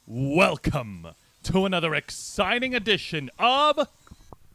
Welcome to another exciting edition of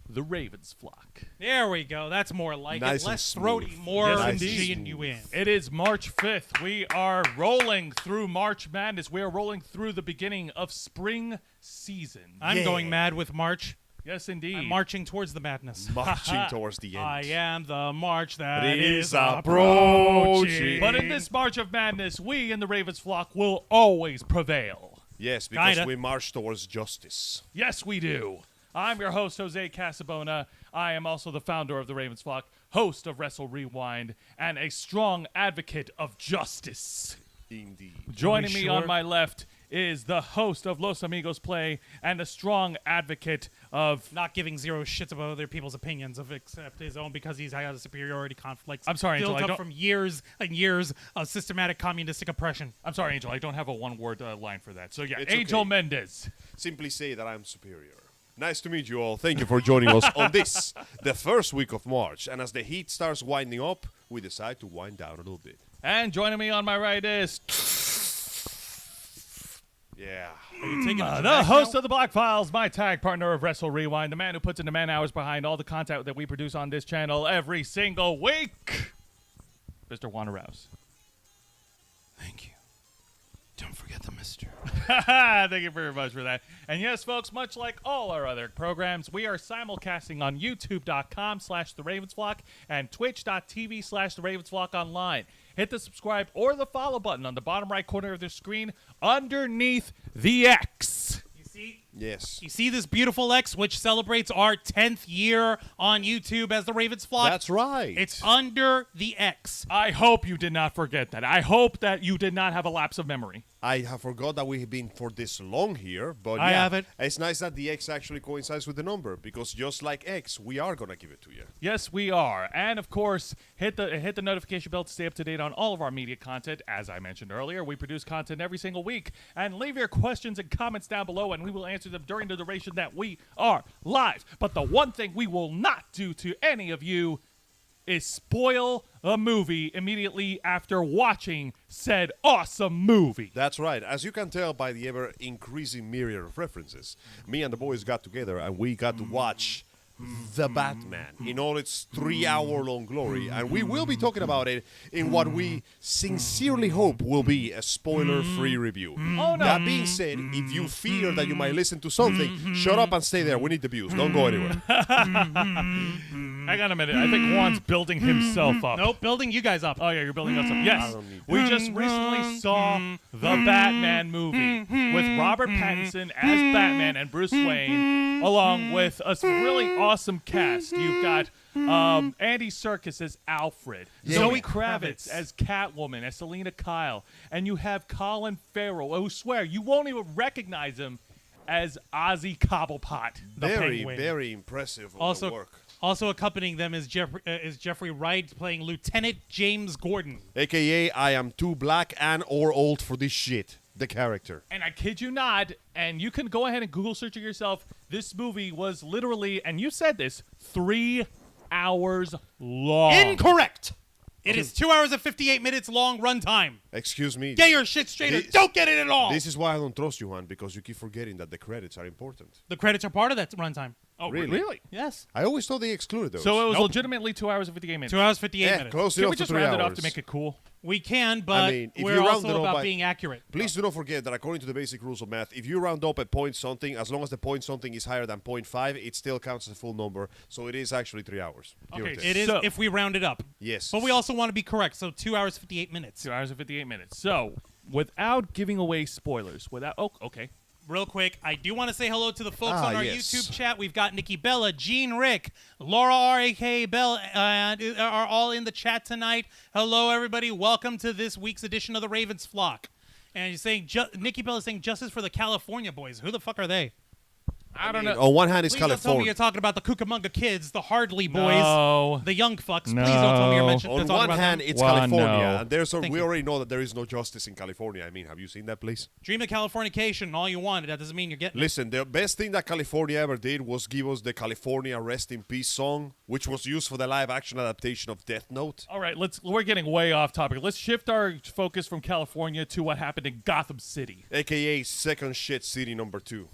The Ravens Flock. There we go. That's more like Nice it. and Less throaty, smooth. more Yes, indeed. genuine. It is March 5th. We are rolling through March Madness. We are rolling through the beginning of spring season. I'm going mad with March. Yes, indeed. I'm marching towards the madness. Marching towards the end. I am the march that is is approaching. But in this March of Madness, we in the Ravens Flock will always prevail. Yes, because Kinda. we march towards justice. Yes, we do. I'm your host, Jose Casabona. I am also the founder of the Ravens Flock, host of Wrestle Rewind, and a strong advocate of justice. Indeed. Joining me on sure? my left is the host of Los Amigos Play and a strong advocate of... Not giving zero shits about other people's opinions of except his own because he's had a superiority conflict. I'm sorry, built Angel, I up don't- from years and years of systematic communistic oppression. I'm sorry, Angel, I don't have a one-word line for that. So, yeah, It's Angel okay. Mendez. Simply say that I'm superior. Nice to meet you all. Thank you for joining us on this, the first week of March. And as the heat starts winding up, we decide to wind down a little bit. And joining me on my right is... Yeah. Are you taking a the drag host now? of the Black Files, my tag partner of Wrestle Rewind, the man who puts in the man hours behind all the content that we produce on this channel every single week, Mr. Wanda Rouse. Thank you. Don't forget the mister. Thank you very much for that. And yes, folks, much like all our other programs, we are simulcasting on youtube.com/theravensflock and twitch.tv/theravensflock online. Hit the subscribe or the follow button on the bottom right corner of the screen underneath the X. Yes. You see this beautiful X, which celebrates our 10th year on YouTube as the Ravens Flock? That's right. It's under the X. I hope you did not forget that. I hope that you did not have a lapse of memory. I have forgot that we've been for this long here, but I yeah, have it. It's nice that the X actually coincides with the number, because just like X, we are gonna give it to you. Yes, we are. And of course, hit the notification bell to stay up to date on all of our media content. As I mentioned earlier, we produce content every single week. And leave your questions and comments down below, and we will answer them during the duration that we are live. But the one thing we will not do to any of you is spoil a movie immediately after watching said awesome movie. That's right. As you can tell by the ever-increasing myriad of references, me and the boys got together and we got to watch The Batman in all its 3-hour-long glory. And we will be talking about it in what we sincerely hope will be a spoiler-free review. Oh, no. That being said, if you fear that you might listen to something, shut up and stay there. We need the views. Don't go anywhere. Hang on a minute. I think Juan's building himself up. Nope, building you guys up. Oh, yeah, you're building us up. Yes. don't need We just recently saw the Batman movie with Robert Pattinson as Batman and Bruce Wayne, along with a really awesome cast. You've got Andy Serkis as Alfred, Zoe Kravitz as Catwoman, as Selena Kyle, and you have Colin Farrell, who swear you won't even recognize him as Ozzy Cobblepot. The Very, Penguin. very impressive Also, work. also accompanying them is Jeffrey Wright playing Lieutenant James Gordon. AKA, I am too black and or old for this shit. The character. And I kid you not, and you can go ahead and Google search it yourself, this movie was literally, and you said this, 3 hours long. Incorrect. It is 2 hours and 58 minutes long runtime. Excuse me. Get your shit straight or This- don't get it at all. This is why I don't trust you, Juan, because you keep forgetting that the credits are important. The credits are part of that runtime. Oh, Really? Yes. I always thought they excluded those. So it was Nope. legitimately 2 hours and 58 minutes. 2 hours 58 minutes. close Can enough we to just 3 round it hours. off to make it cool? We can, but mean, if we're you round also it up about by- being accurate. Please do not forget that according to the basic rules of math, if you round up a point something, as long as the point something is higher than 0.5, it still counts as a full number. So it is actually 3 hours. give or Okay, take. It is So- if we round it up. Yes. But we also want to be correct, so 2 hours 58 minutes. 2 hours and 58 minutes. So, without giving away spoilers, okay. Real quick, I do want to say hello to the folks on our yes. YouTube chat. We've got Nikki Bella, Gene Rick, Laura R.A.K. Bell are all in the chat tonight. Hello, everybody. Welcome to this week's edition of the Ravens Flock. And you're saying, Nikki Bella is saying justice for the California boys. Who the fuck are they? I don't know. On one hand, it's Please don't tell me California. you're talking about the Cucamonga kids, the Hardley boys, No. the young fucks. No. Please don't tell me you're mentioning. On talking one about hand, them. it's Well, California, no. and there's Thank we you. already know that there is no justice in California. I mean, have you seen that place? Dream of Californication, all you want. That doesn't mean you're getting. Listen, the best thing that California ever did was give us the California Rest in Peace song, which was used for the live-action adaptation of Death Note. All right, we're getting way off topic. Let's shift our focus from California to what happened in Gotham City. AKA second shit city number 2.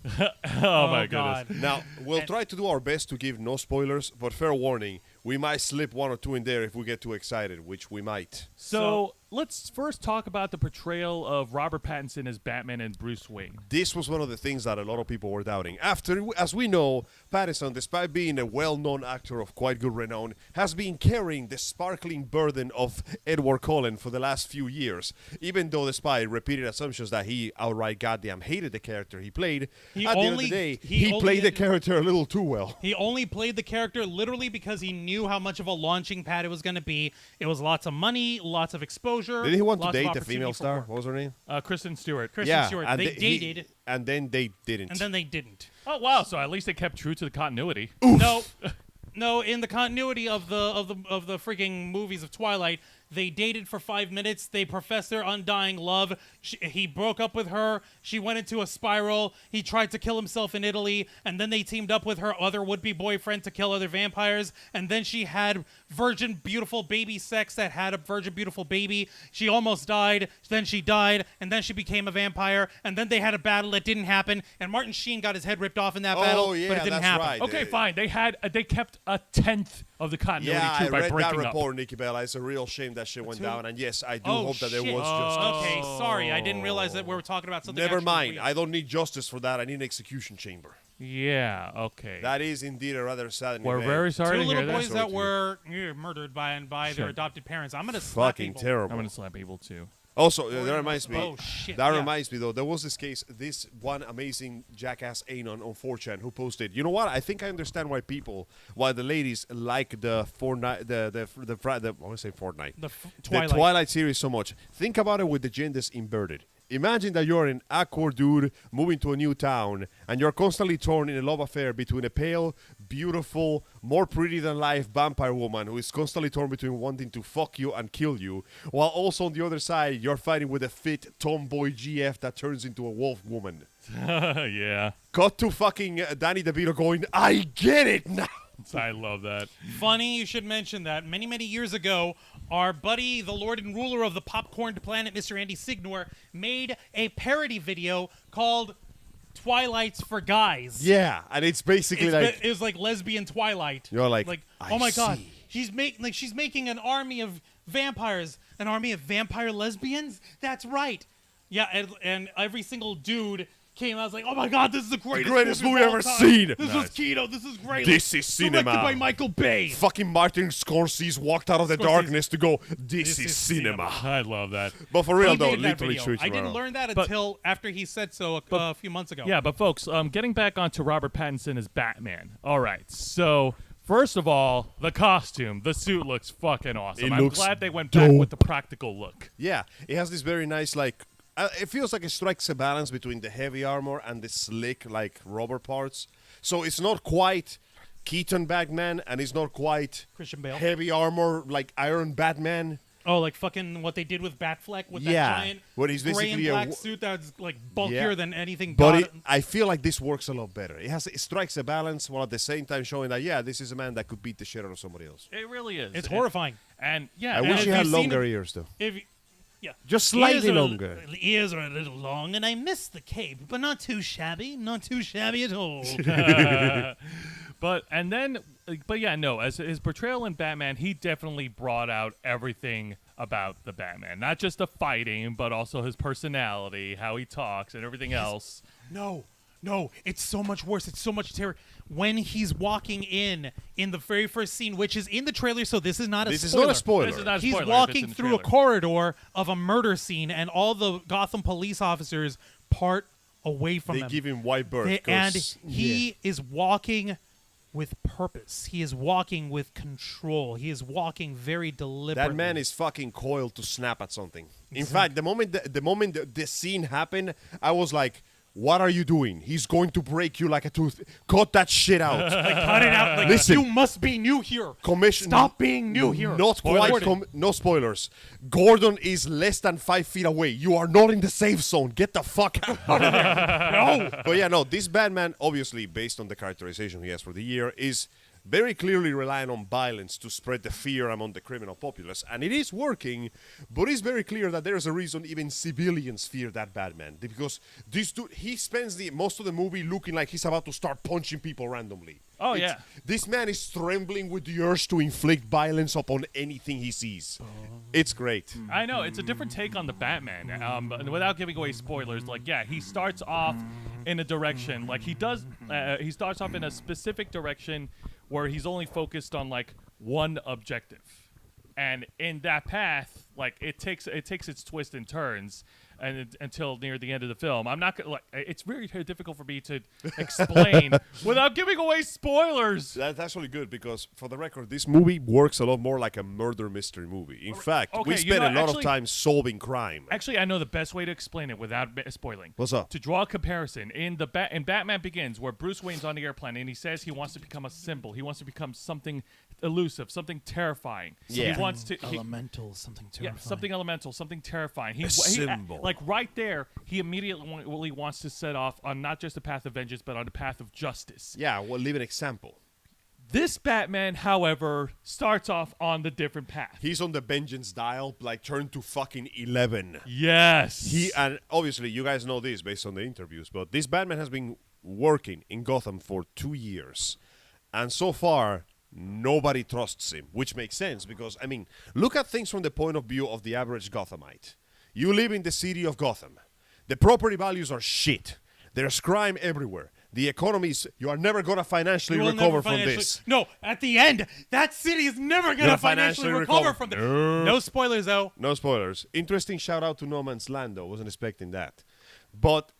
Oh my God. goodness. Now, we'll try to do our best to give no spoilers, but fair warning, we might slip one or two in there if we get too excited, which we might. So let's first talk about the portrayal of Robert Pattinson as Batman and Bruce Wayne. This was one of the things that a lot of people were doubting. As we know, Pattinson, despite being a well-known actor of quite good renown, has been carrying the sparkling burden of Edward Cullen for the last few years. Even though, despite repeated assumptions that he outright goddamn hated the character he played, at the end of the day, he played the character a little too well. He only played the character literally because he knew how much of a launching pad it was going to be. It was lots of money, lots of exposure. Did he want to lots of date the opportunity female for star? work. What was her name? Kristen Stewart. Kristen Stewart. They he- dated, and then they didn't. and then they didn't. Oh wow! So at least they kept true to the continuity. No, no. In the continuity of the freaking movies of Twilight, they dated for 5 minutes. They professed their undying love. He broke up with her. She went into a spiral. He tried to kill himself in Italy, and then they teamed up with her other would-be boyfriend to kill other vampires. And then she had virgin beautiful baby sex that had a virgin beautiful baby. She almost died. Then she died, and then she became a vampire. And then they had a battle that didn't happen. And Martin Sheen got his head ripped off in that battle, yeah, but it didn't that's happen. right. Okay, fine. They kept a tenth of the continuity Yeah, true I by read that breaking up. report, Nikki Bella. It's a real shame that shit went down. And yes, I do Oh, hope that there shit. was justice. Okay, sorry. I didn't realize that we were talking about something. Never actually mind. real. I don't need justice for that. I need an execution chamber. Yeah. Okay. That is indeed a rather sad We're event. very sorry Two to little hear boys that. that were murdered by Shit. their adopted parents. I'm gonna slap Fucking people. terrible. I'm gonna slap people too. Also, that reminds me. Oh, shit, That yeah. reminds me, though. There was this case, this one amazing jackass Anon on 4chan who posted, you know what? I think I understand why the ladies like the Fortnite, I want to say Fortnite, Twilight. the Twilight series so much. Think about it with the genders inverted. Imagine that you're an awkward dude moving to a new town, and you're constantly torn in a love affair between a pale, beautiful, more pretty than life vampire woman who is constantly torn between wanting to fuck you and kill you, while also on the other side you're fighting with a fit tomboy GF that turns into a wolf woman. Yeah. Cut to fucking Danny DeVito going, I get it now. I love that. Funny you should mention that. Many, many years ago, our buddy, the Lord and Ruler of the Popcorn Planet, Mr. Andy Signor, made a parody video called Twilight's for Guys. Yeah, and it's basically like It was like lesbian Twilight. You're like, oh my I god, see. she's making an army of vampires, an army of vampire lesbians. That's right. Yeah, and every single dude came out, was like, oh my god, this is the greatest movie of I've all ever time. seen. This Nice. is keto. This is great. This is cinema. Directed by Michael Bay. fucking Martin Scorsese walked out of the Scorsese. darkness to go, this is is cinema. I love that. But for real He though, made that literally video. true I didn't tomorrow. learn that But- until after he said so a few months ago. Yeah, but folks, getting back onto Robert Pattinson as Batman. All right, so first of all, the costume, the suit looks fucking awesome. It I'm looks glad they went back dope. with the practical look. Yeah, it has this very nice, like, it feels like it strikes a balance between the heavy armor and the slick, like, rubber parts. So it's not quite Keaton Batman, and it's not quite Christian Bale. heavy armor, like Iron Batman. Oh, like fucking what they did with Batfleck with Yeah, that giant what he's gray and basically a black wo- suit that's like bulkier Yeah. than anything. But I feel like this works a lot better. It strikes a balance while at the same time showing that, yeah, this is a man that could beat the shit out of somebody else. It really is. It's horrifying. And yeah, I and wish if he had you've seen longer him- ears, though. If you- yeah, Just slightly Ears are- longer. The ears are a little long, and I miss the cape, but not too shabby. Not too shabby at all. But yeah, no. As his portrayal in Batman, he definitely brought out everything about the Batman. Not just the fighting, but also his personality, how he talks, and everything else. No, it's so much worse. It's so much terror. When he's walking in the very first scene, which is in the trailer, so this is not a This is spoiler. not a spoiler. This is not a He's spoiler if it's walking in the through a trailer. corridor of a murder scene, and all the Gotham police officers part away from They him. give him white birth. And 'cause- he is walking with purpose. He is walking with control. He is walking very deliberately. That man is fucking coiled to snap at something. In fact, the moment the scene happened, I was like, what are you doing? He's going to break you like a tooth. Cut that shit out. Like, cut it out. Like, Listen. you must be new here. Stop being new here. Not quite. No spoilers. Gordon is less than 5 feet away. You are not in the safe zone. Get the fuck out of there. No. But yeah, no. This Batman, obviously based on the characterization he has for the year, is very clearly relying on violence to spread the fear among the criminal populace. And it is working, but it's very clear that there is a reason even civilians fear that Batman. Because this dude, he spends most of the movie looking like he's about to start punching people randomly. Oh, yeah. This man is trembling with the urge to inflict violence upon anything he sees. It's great. I know, it's a different take on the Batman. And without giving away spoilers, like, yeah, he starts off in a direction. Like, he starts off in a specific direction where he's only focused on, like, one objective. And in that path, like, it takes its twists and turns until near the end of the film. I'm not gonna it's very difficult for me to explain without giving away spoilers. That's actually good because, for the record, this movie works a lot more like a murder mystery movie. In fact, we spend a lot of time solving crime. Actually, I know the best way to explain it without spoiling. What's up? To draw a comparison, in Batman Begins, where Bruce Wayne's on the airplane and he says he wants to become a symbol. He wants to become something elusive, something terrifying. Yeah. He wants to Elemental, something terrifying. Yeah, something elemental, something terrifying. A symbol. Like right there, he immediately wants to set off on not just a path of vengeance, but on a path of justice. Yeah, well, leave an example. This Batman, however, starts off on the different path. He's on the vengeance dial, like turned to fucking 11. Yes. And obviously, you guys know this based on the interviews, but this Batman has been working in Gotham for 2 years. And so far, nobody trusts him, which makes sense because, I mean, look at things from the point of view of the average Gothamite. You live in the city of Gotham. The property values are shit. There's crime everywhere. The economies, you are never going to financially recover from this. No, at the end, that city is never going to financially recover from this. No spoilers, though. No spoilers. Interesting shout out to No Man's Land, though. Wasn't expecting that. But,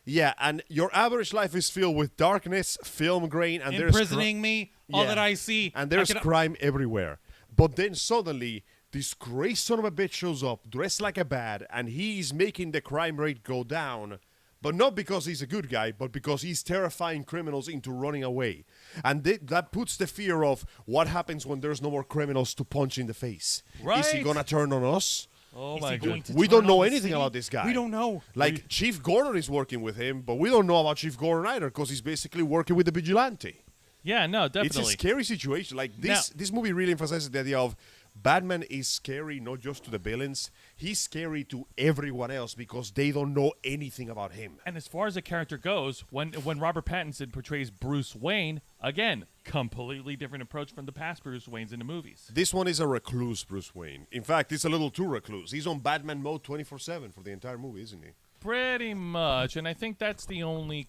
yeah, and your average life is filled with darkness, film grain, and imprisoning me, all that I see. And there's crime everywhere. But then suddenly, this crazy son of a bitch shows up, dressed like a bat, and he's making the crime rate go down. But not because he's a good guy, but because he's terrifying criminals into running away. And that puts the fear of what happens when there's no more criminals to punch in the face. Right. Is he going to turn on us? Oh my God. We don't know anything about this guy. We don't know. Like, Chief Gordon is working with him, but we don't know about Chief Gordon either because he's basically working with the vigilante. Yeah, no, definitely. It's a scary situation. Like, this movie really emphasizes the idea of Batman is scary not just to the villains. He's scary to everyone else because they don't know anything about him. And as far as the character goes, when Robert Pattinson portrays Bruce Wayne, again, completely different approach from the past Bruce Waynes in the movies. This one is a recluse Bruce Wayne. In fact, it's a little too recluse. He's on Batman mode 24/7 for the entire movie, isn't he? Pretty much, and I think that's the only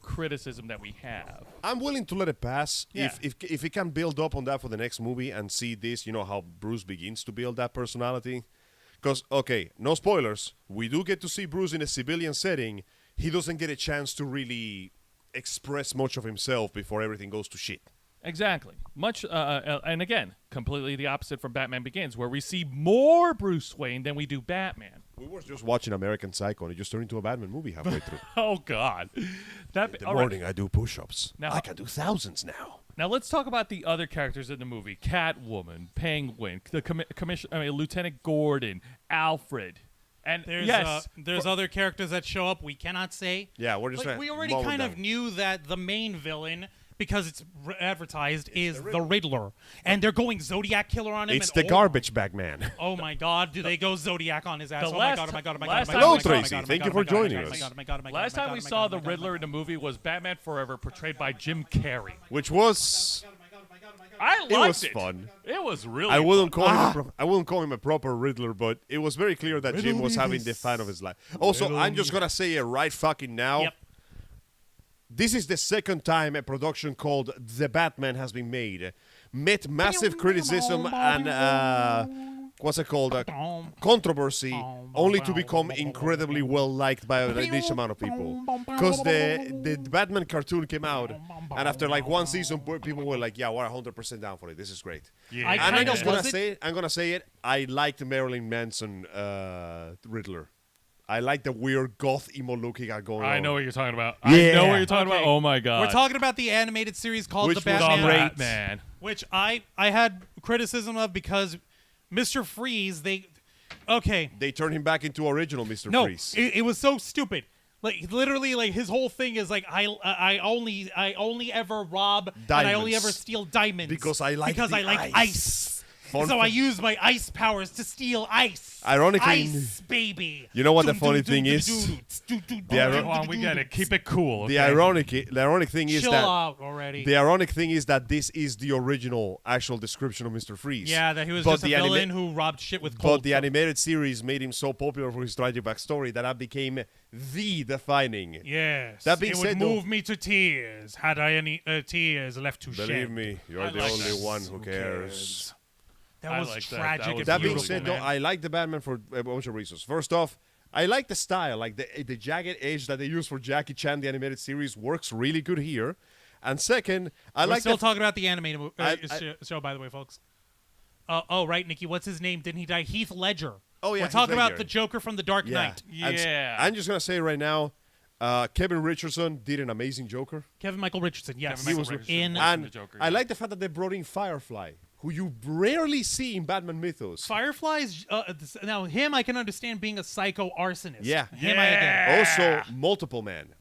criticism that we have. I'm willing to let it pass Yeah. if we can build up on that for the next movie and see this, you know, how Bruce begins to build that personality. Because, okay, no spoilers, we do get to see Bruce in a civilian setting. He doesn't get a chance to really express much of himself before everything goes to shit. Exactly. Much, and again, completely the opposite from Batman Begins, where we see more Bruce Wayne than we do Batman. We were just watching American Psycho, and it just turned into a Batman movie halfway through. Oh, God. In the morning, I do push-ups. Now- I can do thousands now. Now let's talk about the other characters in the movie: Catwoman, Penguin, the Lieutenant Gordon, Alfred, and There's other characters that show up we cannot say. Yeah, we're just Like, we already kind of knew that the main villain, because it's advertised, is the Riddler. And they're going Zodiac Killer on him. It's the garbage bag man. Oh my God! Do they go Zodiac on his ass? The Oh last- my God! Oh my God! Oh my last God! time- Oh Hello, my God, oh my Tracy. God, oh my Thank God, you oh my for God, oh my joining God, oh my us. God, oh my God, oh my God, Last oh my time God, we oh my saw God, the oh my God, Riddler in a movie was Batman Forever, portrayed by Jim Carrey. Which was... I It liked was fun. It was really I wouldn't fun. call him a proper Riddler, but it was very clear that Jim was having the time of his life. Also, I'm just gonna say it right fucking now. Yep. This is the second time a production called The Batman has been made. Met massive criticism and what's it called? Controversy, only to become incredibly well liked by a niche amount of people. Because the Batman cartoon came out, and after like one season, people were like, "Yeah, we're 100% down for it. This is great." Yeah. I And I'm kinda just gonna was it- say it. I'm gonna say it. I liked Marilyn Manson Riddler. I like the weird goth emo look he got going on. I know what you're talking about. Yeah. I know what you're talking Okay. about. Oh my god. We're talking about the animated series called Which The was Batman, great. Batman. which I had criticism of because Mr. Freeze, they turned him back into original Mr. no, Freeze. it was so stupid. Like literally, like his whole thing is like I only ever rob and I only Diamonds. ever steal diamonds Because I like because the I like ice. Fun So I fact. use my ice powers to steal ice. Ironically- ice baby. You know what the funny thing is? Come on, we get it. Keep it cool. The Okay? ironic thing is Chill that out already. the ironic thing is that this is the original actual description of Mr. Freeze. Yeah, that he was But just a the anima- villain who robbed shit with cold. But the animated series made him so popular for his tragic backstory that became the defining. Yes. That being it said, would though- move me to tears had I any tears left to Believe shed. me, you're I the like only that. one who cares. That I was like that. tragic That was and That being beautiful, said, though, man. I like the Batman for a bunch of reasons. First off, I like the style, like the jagged edge that they use for Jackie Chan, the animated series, works really good here. And second, I We're like still the talking about the animated I- show, by the way, folks. Oh, right, Nikki. What's his name? Didn't he die? Heath Ledger. Oh, yeah, We're Heath talking about Ledger. the Joker from The Dark Knight. Yeah. I'm just gonna say right now, Kevin Richardson did an amazing Joker. Kevin Michael Richardson. Yes, Kevin Michael Richardson. in And- And the Joker, I yeah. like the fact that they brought in Firefly, who you rarely see in Batman mythos. Firefly's. Now him, I can understand being a psycho arsonist. Yeah. Him, I get. Also, Multiple Man.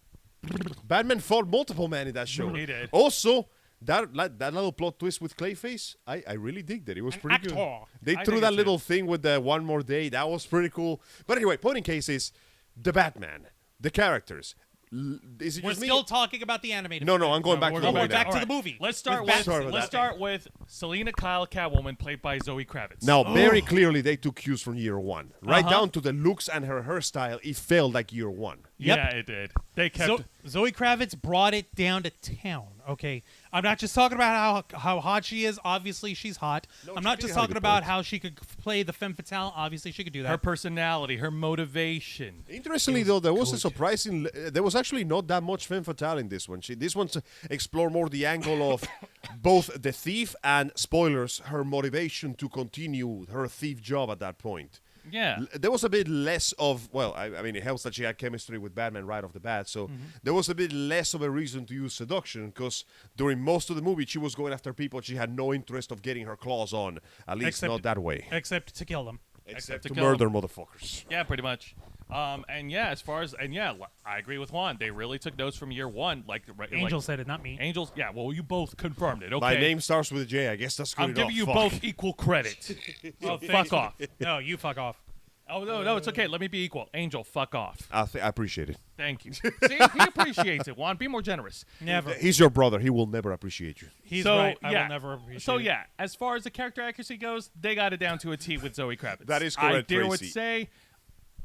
Batman fought Multiple Man in that show. He did. Also, that little plot twist with Clayface, I really digged it. It was pretty good. actor. They I threw think that it's little thing with the One More Day. That was pretty cool. But anyway, point in case is the Batman, the characters. Is it We're just me? still talking about the animated. No, I'm going back we're to the going movie back now. to All the movie. Let's start With with Sorry about let's that. start with Selena Kyle Catwoman, played by Zoe Kravitz. Now, very clearly, they took cues from year one. Right Uh-huh. down to the looks and her hairstyle, it felt like year one. Yep. Yeah, it did. They kept. Zoe Kravitz brought it down to town. Okay, I'm not just talking about how hot she is. Obviously, she's hot. No, I'm she not did just have a talking good about point. how she could play the femme fatale. Obviously, she could do that. her personality, her motivation. Interestingly, though, there was a surprising. There was actually not that much femme fatale in this one. This one's explore more the angle of both the thief and spoilers, her motivation to continue her thief job at that point. Yeah. There was a bit less of, well, I mean, it helps that she had chemistry with Batman right off the bat, so there was a bit less of a reason to use seduction, because during most of the movie, she was going after people she had no interest of getting her claws on, at least Except- not that way. except to kill them. Except to to kill murder motherfuckers. Yeah, pretty much. And yeah, as far as I agree with Juan. They really took notes from year one. Angel said it, not me. Angels. Yeah, well, you both confirmed it. Okay. My name starts with a J, I guess that's good I'm enough. giving you Fuck. both equal credit. Oh, fuck off. No, you fuck off. Oh no, it's okay. Let me be equal. Angel, fuck off. I appreciate it. Thank you. See, he appreciates it. Juan, be more generous. Never. He's your brother. He will never appreciate you. He's so, right. I yeah. will never appreciate So it. yeah, as far as the character accuracy goes, they got it down to a T with Zoe Kravitz. That is I correct, dare would Tracy. say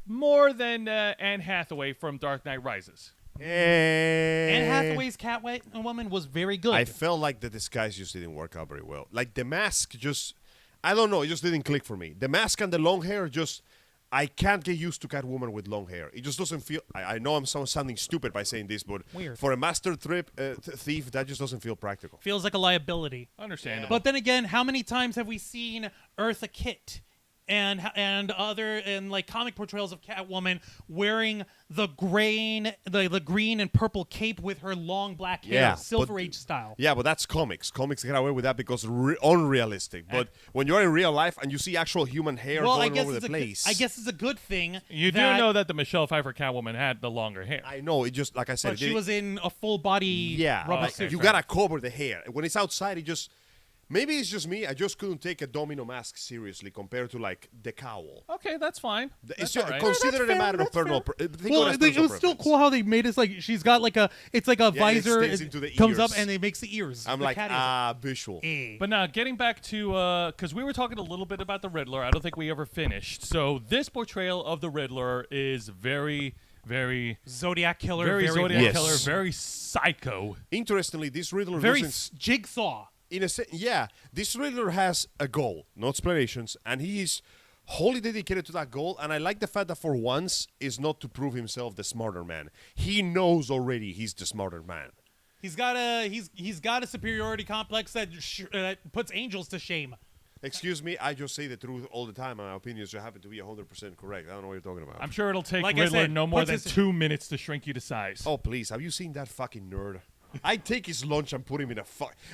more than Anne Hathaway from Dark Knight Rises. Anne Hathaway's Catwoman was very good. I felt like the disguise just didn't work out very well. Like the mask just, I don't know, it just didn't click for me. The mask and the long hair just, I can't get used to Catwoman with long hair. It just doesn't feel, I know I'm sounding stupid by saying this, but Weird. for a master thief, that just doesn't feel practical. Feels like a liability. Understandable. But then again, how many times have we seen Eartha Kitt and like comic portrayals of Catwoman wearing the green and purple cape with her long black hair, Yeah, Silver but- Age style? Yeah, but that's comics. Comics get away with that because unrealistic. But when you're in real life and you see actual human hair Well, I going guess over it's the place. I guess it's a good thing. you do know that the Michelle Pfeiffer Catwoman had the longer hair. I know, it just, like I said, but she was in a full body rubber like, suit. you gotta cover the hair. When it's outside, it just, maybe it's just me. I just couldn't take a domino mask seriously compared to like the cowl. Okay, that's fine. It's That's just all right. consider it a matter of that's fair. personal. Well, it was still cool how they made it like she's got like a visor. extends into the comes up ears. and it makes the ears. I'm the like, cat ears. visual. But now, getting back to, because we were talking a little bit about the Riddler. I don't think we ever finished. So this portrayal of the Riddler is very, very, Zodiac killer, very Zodiac Yes. killer, very psycho. Interestingly, this Riddler very doesn't. jigsaw. In a sense, yeah, this Riddler has a goal, no explanations, and he is wholly dedicated to that goal. And I like the fact that for once is not to prove himself the smarter man. He knows already he's the smarter man. He's got a superiority complex that puts angels to shame. Excuse me, I just say the truth all the time. My opinions just happen to be 100% correct. I don't know what you're talking about. I'm sure it'll take Like I Riddler said, no more than particip- 2 minutes to shrink you to size. Oh, please. Have you seen that fucking nerd? I'd take his lunch and put him in a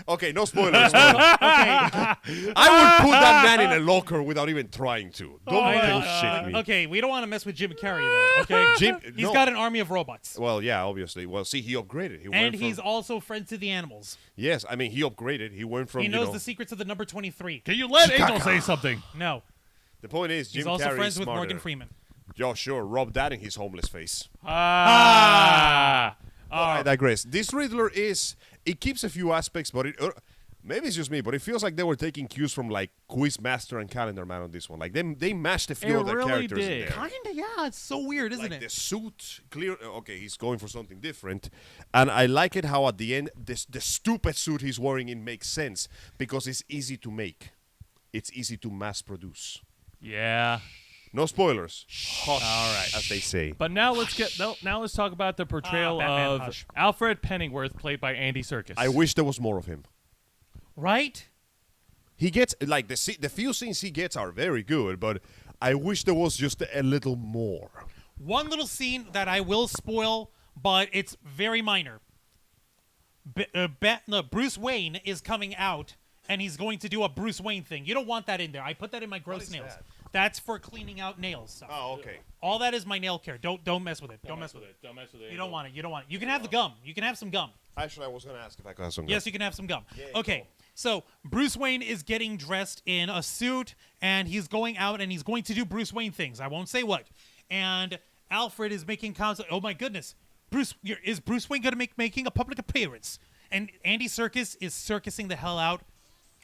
Okay, no spoilers. Okay. I would put that man in a locker without even trying to. Don't bullshit me. Okay, we don't want to mess with Jim Carrey though. Okay, he's no. got an army of robots, Well, yeah, obviously. Well, see, he upgraded. He and went he's from, also friends to the animals. yes, I mean, he upgraded. He went from, He knows you know, the secrets of the number 23. Can you let Angel say something? No, the point is, Jim he's also Carrey friends is with smarter. Morgan Freeman. Yo, sure, rub that in his homeless face. Ah. I digress. This Riddler it keeps a few aspects, but maybe it's just me, but it feels like they were taking cues from like Quizmaster and Calendar Man on this one. Like they mashed a few It of the really characters in did. there. Kinda, yeah. It's so weird, isn't Like it? the suit, clear. Okay, he's going for something different, and I like it how at the end the stupid suit he's wearing it makes sense because it's easy to make, it's easy to mass produce. Yeah. No spoilers. All right. As they say. But now let's talk about the portrayal Batman, of hush. Alfred Pennyworth, played by Andy Serkis. I wish there was more of him. Right? He gets like the few scenes he gets are very good, but I wish there was just a little more. One little scene that I will spoil, but it's very minor. Bruce Wayne is coming out, and he's going to do a Bruce Wayne thing. You don't want that in there. I put that in my gross is nails. that? That's for cleaning out nails stuff. Oh, okay. All that is my nail care. Don't mess with it. Don't mess with it. Don't mess with it. You don't want it. You don't want it. You can have the gum. You can have some gum. Actually, I was gonna ask if I could have some. Yes, you can have some gum. Yeah, Okay, go. so Bruce Wayne is getting dressed in a suit, and he's going out, and he's going to do Bruce Wayne things. I won't say what. And Alfred is making comments. Oh my goodness, is Bruce Wayne going to making a public appearance? And Andy Serkis is circusing the hell out.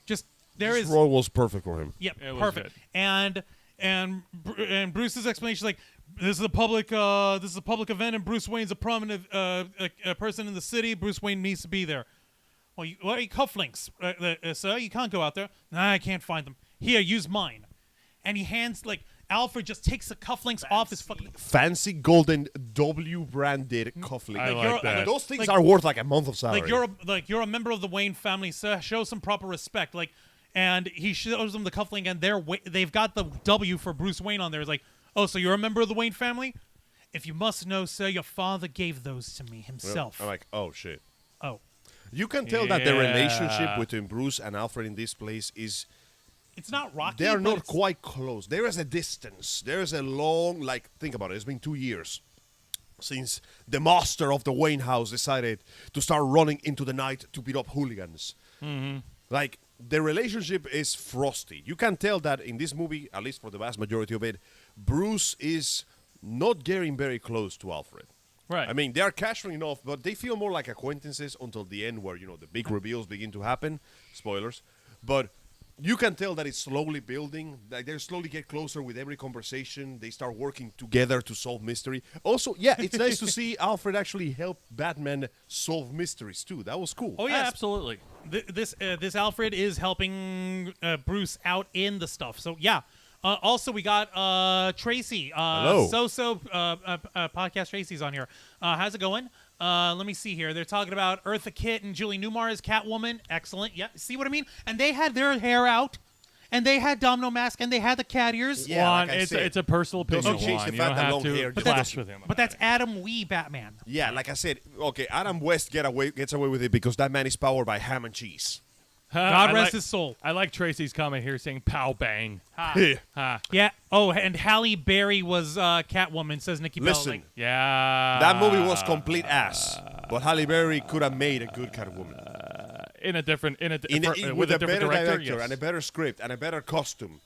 Just there This is. role was perfect for him. Yep, It was perfect. good. And Bruce's explanation is like, this is a public event, and Bruce Wayne's a prominent a person in the city. Bruce Wayne needs to be there. Well, what are your cufflinks, sir? You can't go out there. Nah, I can't find them. Here, use mine. And he hands Alfred just takes the cufflinks off his fucking. Fancy golden W branded cufflink. I like that. Those things Like- are worth like a month of salary. You're a member of the Wayne family, sir. Show some proper respect. And he shows them the cufflink, and they've got the W for Bruce Wayne on there. It's like, oh, so you're a member of the Wayne family? If you must know, sir, your father gave those to me himself. I'm like, oh shit. Oh, You can tell that the relationship Yeah. between Bruce and Alfred in this place is it's not rocky. they are but not it's- quite close. There is a distance. There is a long think about it. It's been 2 years since the master of the Wayne house decided to start running into the night to beat up hooligans. Mm-hmm. Like the relationship is frosty. You can tell that in this movie, at least for the vast majority of it, Bruce is not getting very close to Alfred. Right. I mean, they are casual enough, but they feel more like acquaintances until the end where, the big reveals begin to happen. Spoilers. But you can tell that it's slowly building. Like they slowly get closer with every conversation. They start working together to solve mystery. Also, yeah, it's nice to see Alfred actually help Batman solve mysteries too. That was cool. Oh yeah, Absolutely. This Alfred is helping Bruce out in the stuff. So yeah. Also, we got Tracy. Hello. Podcast Tracy's on here. How's it going? Let me see here. They're talking about Eartha Kitt and Julie Newmar as Catwoman. Excellent. Yeah, see what I mean? And they had their hair out, and they had Domino mask, and they had the cat ears. Yeah, Juan, like I it's said, a personal opinion. doesn't change Juan. the You fact don't that have long to hair just clash doesn't- with him. But that's Adam Wee Batman. Yeah, like I said, okay, Adam West gets away with it because that man is powered by ham and cheese. God I rest like- his soul. I like Tracy's comment here saying "pow bang." Ha. Yeah. Oh, and Halle Berry was Catwoman, says Nikki Bell. Listen, Yeah. that movie was complete ass, but Halle Berry could have made a good Catwoman. in a different With with a a different better director, director yes. and a better script and a better costume.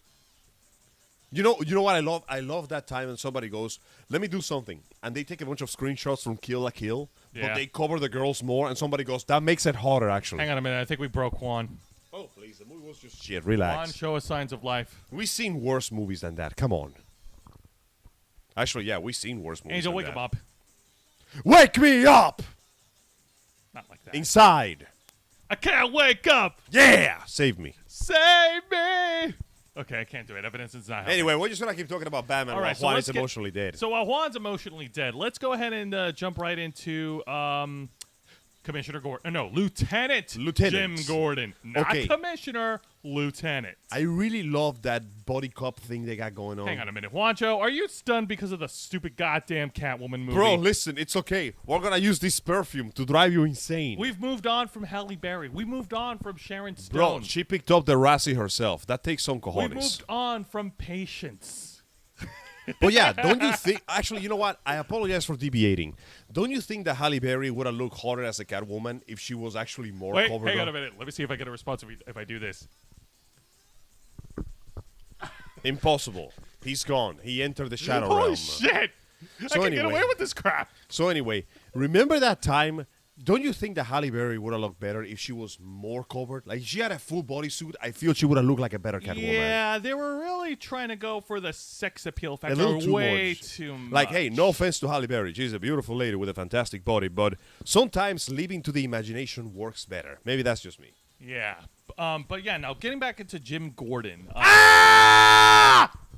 You know what I love? I love that time when somebody goes, "Let me do something," and they take a bunch of screenshots from Kill la Kill, but Yeah. they cover the girls more, and somebody goes, "That makes it hotter, actually." Hang on a minute. I think we broke Juan. Oh, please, the movie was just shit. Juan, Relax. show us signs of life. We've seen worse movies than that. Come on. Actually, yeah, we've seen worse movies. Angel, than wake that. him up. Wake me up Not like that. inside. I can't wake up. Yeah, save me. Save me. Okay, I can't do it. Evidence is not helping. Anyway, we're just gonna keep talking about Batman All while right, so Juan let's is get- emotionally dead. So while Juan's emotionally dead, let's go ahead and jump right into Commissioner Gordon. No, Lieutenant Lieutenant. Jim Gordon. Not Okay. Commissioner, Lieutenant. I really love that body cop thing they got going on. Hang on a minute. Juancho, are you stunned because of the stupid goddamn Catwoman movie? Bro, listen, it's okay. We're gonna use this perfume to drive you insane. We've moved on from Halle Berry. We moved on from Sharon Stone. Bro, she picked up the Razzie herself. That takes some we cojones. moved on from Patience. But yeah, don't you think... Actually, you know what? I apologize for deviating. Don't you think that Halle Berry would have looked hotter as a Catwoman if she was actually more Wait, covered hang up? on a minute. Let me see if I get a response if I do this. Impossible. He's gone. He entered the shadow Holy realm. shit! I So can get anyway. away with this crap. So anyway, remember that time? Don't you think that Halle Berry would have looked better if she was more covered? Like, if she had a full bodysuit, I feel she would have looked like a better Catwoman. Yeah, they were really trying to go for the sex appeal factor. A little too way much. too much. Like, hey, no offense to Halle Berry. She's a beautiful lady with a fantastic body, but sometimes leaving to the imagination works better. Maybe that's just me. Yeah. But yeah, now getting back into Jim Gordon.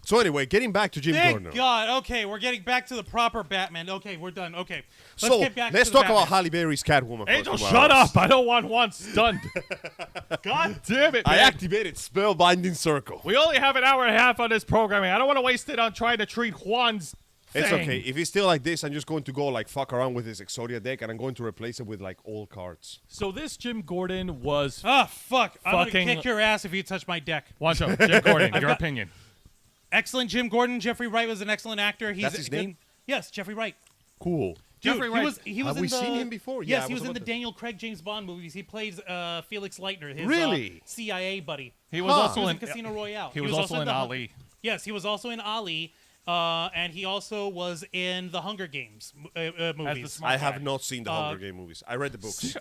So anyway, getting back to Jim Thank Gordon. God. Okay, we're getting back to the proper Batman. Okay, we're done. Okay, So get back let's to the talk about Batman. Halle Berry's Catwoman. Angel, for 2 shut hours. up! I don't want Juan stunned. God damn it, I man. activated Spellbinding Circle. We only have an hour and a half on this programming. I don't want to waste it on trying to treat Juan's thing. It's okay. If he's still like this, I'm just going to go like fuck around with his Exodia deck, and I'm going to replace it with like old cards. So this Jim Gordon was... Oh, fuck. I'm going to Fucking- kick your ass if you touch my deck. Juancho, Jim Gordon, your opinion. Excellent Jim Gordon. Jeffrey Wright was an excellent actor. He's That's his good- name? Yes, Jeffrey Wright. Cool. Dude, Jeffrey he Wright. was Have in we the, seen him before? Yes, Yeah, I he was was in the about to- Daniel Craig James Bond movies. He plays Felix Leitner, his Really? CIA buddy. He was Huh. also He was in... in Casino Royale. He was also in the- Ali. Yes, he was also in Ali, and he also was in the Hunger Games movies. smart I have guy. not seen the Hunger Games movies. I read the books.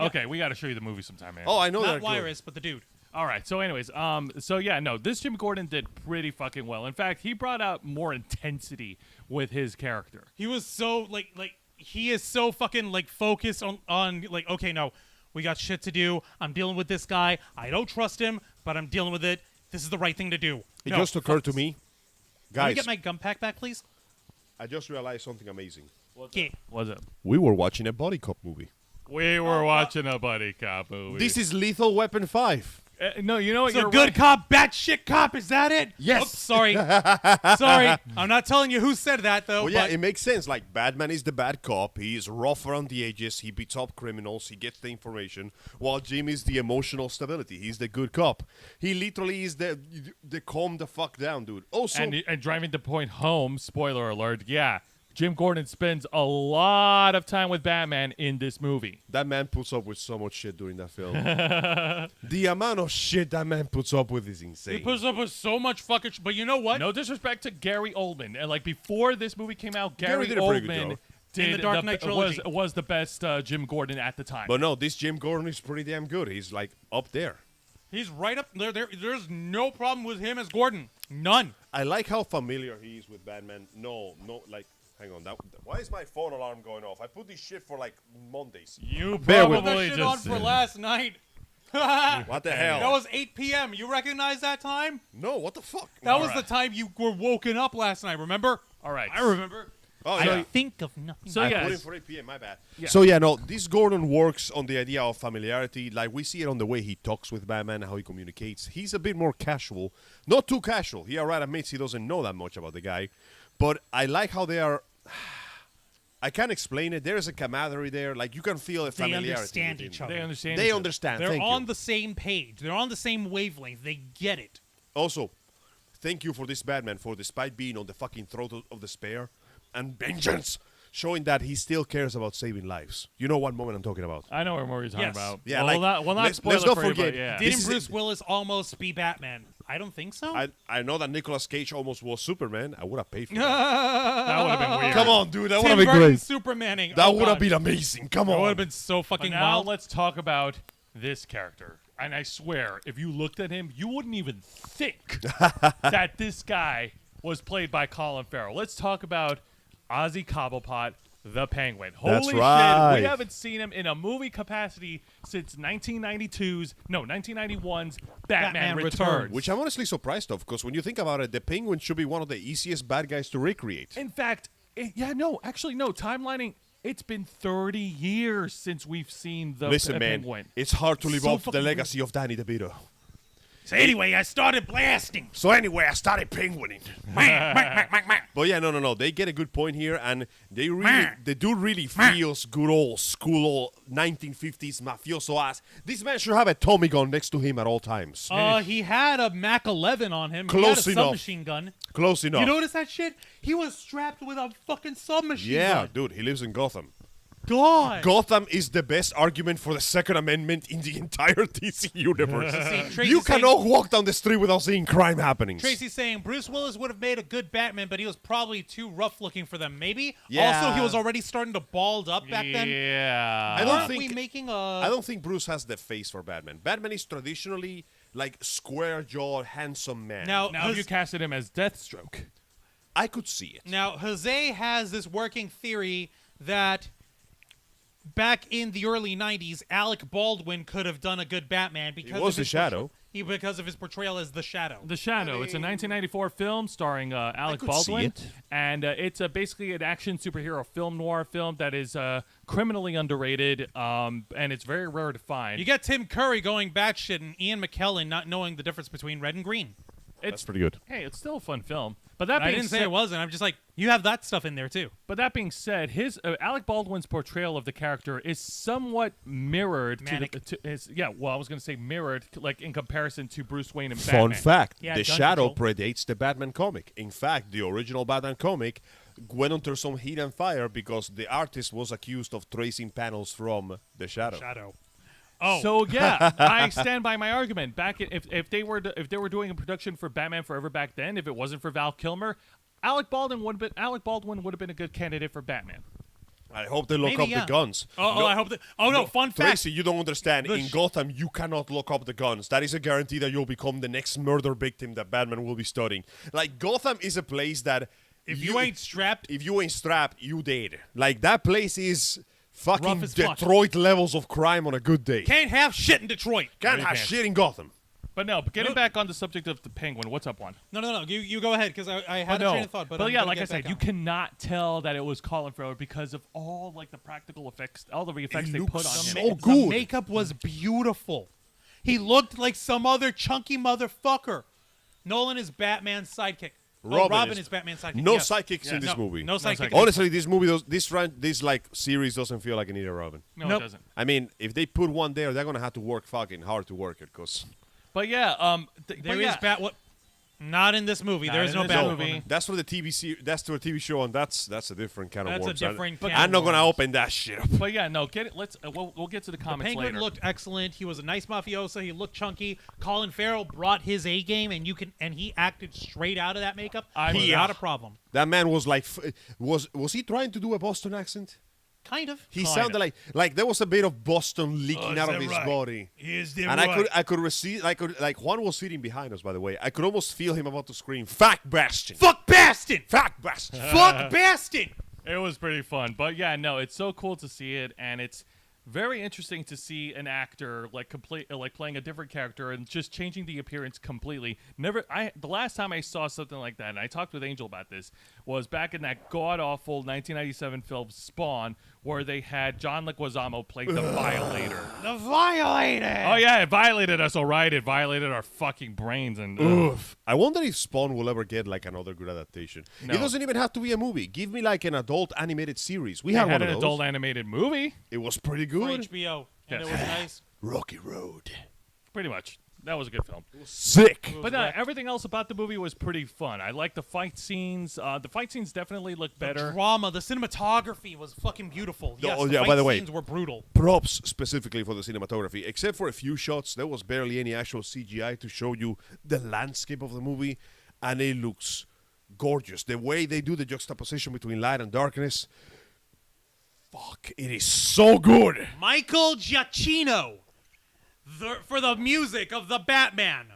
Okay, we got to show you the movie sometime, man. Oh, I know Not that. Wirus, but the dude. All right. So, anyways, so yeah, no, this Jim Gordon did pretty fucking well. In fact, he brought out more intensity with his character. He was so like he is so fucking like focused on like, okay, no, we got shit to do. I'm dealing with this guy. I don't trust him, but I'm dealing with it. This is the right thing to do. It No, just occurred to fuck me, this. Can we guys. get my gum pack back, please? I just realized something amazing. Yeah. Was it? We were watching a body cop movie. We were watching a buddy cop movie. This is Lethal Weapon 5. No, you know what? So You're good right. cop, batshit cop. Is that it? Yes. Oops, sorry. Sorry. I'm not telling you who said that though. Well, yeah, but it makes sense. Like, Batman is the bad cop. He is rough around the edges. He beats up criminals. He gets the information. While Jim is the emotional stability. He's the good cop. He literally is the calm the fuck down, dude. Also, And driving the point home, spoiler alert, yeah, Jim Gordon spends a lot of time with Batman in this movie. that man puts up with so much shit during that film. The amount of shit that man puts up with is he insane. puts up with so much fucking. But you know what? No disrespect to Gary Oldman. And like before this movie came out, Gary did a pretty good Oldman job. did In the Dark Knight trilogy. was the best Jim Gordon at the time. But no, this Jim Gordon is pretty damn good. He's like up there. He's right up there. There's no problem with him as Gordon. None. I like how familiar he is with Batman. No, like, hang on. Why is my phone alarm going off? I put this shit for like Mondays. you Bear with Put that probably shit on just for last night. What the hell? That was 8 p.m. You recognize that time? No, what the fuck? That was right. the time you were woken up last night, remember? all right. I remember. Oh, I yeah. think of nothing. So I yeah, put it for 8 p.m. My bad. Yeah. So yeah, no, this Gordon works on the idea of familiarity. Like, we see it on the way he talks with Batman, how he communicates. He's a bit more casual, not too casual. He alright admits he doesn't know that much about the guy, but I like how they are. I can't explain it. There's a camaraderie there. Like, you can feel a They familiarity. understand within each them. other. they understand. They each other. understand. They're Thank on you. the same page. They're on the same wavelength. They get it. Also, thank you for this Batman for, despite being on the fucking throat of despair and vengeance, showing that he still cares about saving lives. You know what moment I'm talking about? I know what you're talking Yes. about. Yeah, well, like, not let's spoil it not for you, but forget, yeah. This Didn't is Bruce Willis almost be Batman? I don't think so. I know that Nicolas Cage almost was Superman. I would have paid for that. that would have been weird. Come on, dude. That would Tim have been Burton great. Supermaning. That Oh, would have God. been amazing. Come That would on. have been so But fucking now wild. let's talk about this character. And I swear, if you looked at him, you wouldn't even think that this guy was played by Colin Farrell. Let's talk about Ozzy Cobblepot, the Penguin. That's Holy right. shit, we haven't seen him in a movie capacity since 1991's Batman Returns. Which I'm honestly surprised of, because when you think about it, the Penguin should be one of the easiest bad guys to recreate. In fact, no, timelining, It's been 30 years since we've seen the Listen, man, Penguin. it's hard to live So up the fucking legacy of Danny DeVito. So anyway, I started blasting. So anyway, I started penguining. But yeah, no. They get a good point here, and the dude really feels good old school, old 1950s mafioso ass. This man should have a Tommy gun next to him at all times. He had a Mac 11 on him. Close he had a enough. submachine gun. Close enough. You notice that shit? He was strapped with a fucking submachine Yeah, gun. dude, he lives in Gotham. God. Gotham is the best argument for the Second Amendment in the entire DC universe. See, Tracy's You saying- cannot walk down the street without seeing crime happenings. Tracy's saying Bruce Willis would have made a good Batman, but he was probably too rough looking for them. Maybe. Yeah. Also, he was already starting to bald up back then. Yeah. I don't Aren't think- we making a? I don't think Bruce has the face for Batman. Batman is traditionally like square-jawed, handsome man. Now, Now, if you casted him as Deathstroke. I could see it. Now, Jose has this working theory that back in the early 90s, Alec Baldwin could have done a good Batman because was of the his Shadow. because of his portrayal as the Shadow. The Shadow. It's a 1994 film starring Alec could see Baldwin, it. and it's basically an action superhero film noir film that is criminally underrated, and it's very rare to find. You get Tim Curry going batshit and Ian McKellen not knowing the difference between red and green. That's pretty good. Hey, it's still a fun film. But that I being didn't say said, it wasn't. I'm just like, you have that stuff in there too. But that being said, his Alec Baldwin's portrayal of the character is somewhat mirrored Manic. to his. Yeah, well, I was going to say mirrored, like in comparison to Bruce Wayne and Fun Batman. fact, Yeah, the gun Shadow control. predates the Batman comic. In fact, the original Batman comic went under some heat and fire because the artist was accused of tracing panels from the Shadow. Shadow. Oh, So yeah, I stand by my argument. If they were doing a production for Batman Forever back then, if it wasn't for Val Kilmer, Alec Baldwin would have been a good candidate for Batman. I hope they look Maybe, up yeah. the guns. Oh, I hope that. Oh no, fun fact. Tracy, you don't understand. The In Gotham, you cannot look up the guns. That is a guarantee that you'll become the next murder victim that Batman will be studying. Like, Gotham is a place that If you ain't strapped, you dead. Like, that place is fucking Rough as fuck. Detroit levels of crime on a good day. can't have shit in Detroit. Can't you have can't. shit in Gotham. But getting No. back on the subject of the Penguin, what's up, Juan? No. You go ahead because I had a train of thought. But I'm yeah, gonna like I get said, back you on. cannot tell that it was Colin Farrell because of all like the practical effects, all the effects they looks put on so him. good. The makeup was beautiful. He looked like some other chunky motherfucker. Nolan is Batman's sidekick. Robin is Batman's sidekick. No yeah. sidekicks in this No, movie. no sidekick. Honestly, this movie, this like series doesn't feel like it needed a Robin. No, Nope. it doesn't. I mean, if they put one there, they're gonna have to work fucking hard to work it, cause But yeah, There is Bat. Not in this movie. Not There is in no this Batwoman. movie. that's for the that's for a TV show, and that's a different kind of That's a worms. different can I'm of not gonna worms. open that shit up. But yeah, no, get it. Let's we'll get to the The comments Penguin later. looked excellent. He was a nice mafioso. He looked chunky. Colin Farrell brought his A game, and he acted straight out of that makeup. Not a problem. That man was like, was he trying to do a Boston accent? Kind of. He sounded like there was a bit of Boston leaking out of his body. Is there And I could receive, like Juan was sitting behind us, by the way. I could almost feel him about to scream, "Fuck Bastion! Fuck Bastion! Fuck Bastion!" Fuck Bastion! It was pretty fun. But yeah, no, it's so cool to see it, and it's very interesting to see an actor like playing a different character and just changing the appearance completely. The last time I saw something like that, and I talked with Angel about this, was back in that god awful 1997 film Spawn, where they had John Leguizamo play the Violator. The Violator! Oh yeah, it violated us, all right. It violated our fucking brains, and Oof. I wonder if Spawn will ever get like another good adaptation. No. It doesn't even have to be a movie. Give me like an adult animated series. We they had had one an of those. adult animated movie. It was pretty For good. HBO. And Yes. it was nice. Rocky Road. Pretty much. That was a good film. Sick. But everything else about the movie was pretty fun. I like the fight scenes. The fight scenes definitely look better. Drama. The cinematography was fucking beautiful. No, Yes, oh, the yeah, fight by the way. scenes were brutal. Props specifically for the cinematography. Except for a few shots, there was barely any actual CGI to show you the landscape of the movie, and it looks gorgeous. The way they do the juxtaposition between light and darkness, fuck, it is so good. Michael Giacchino for the music of the Batman,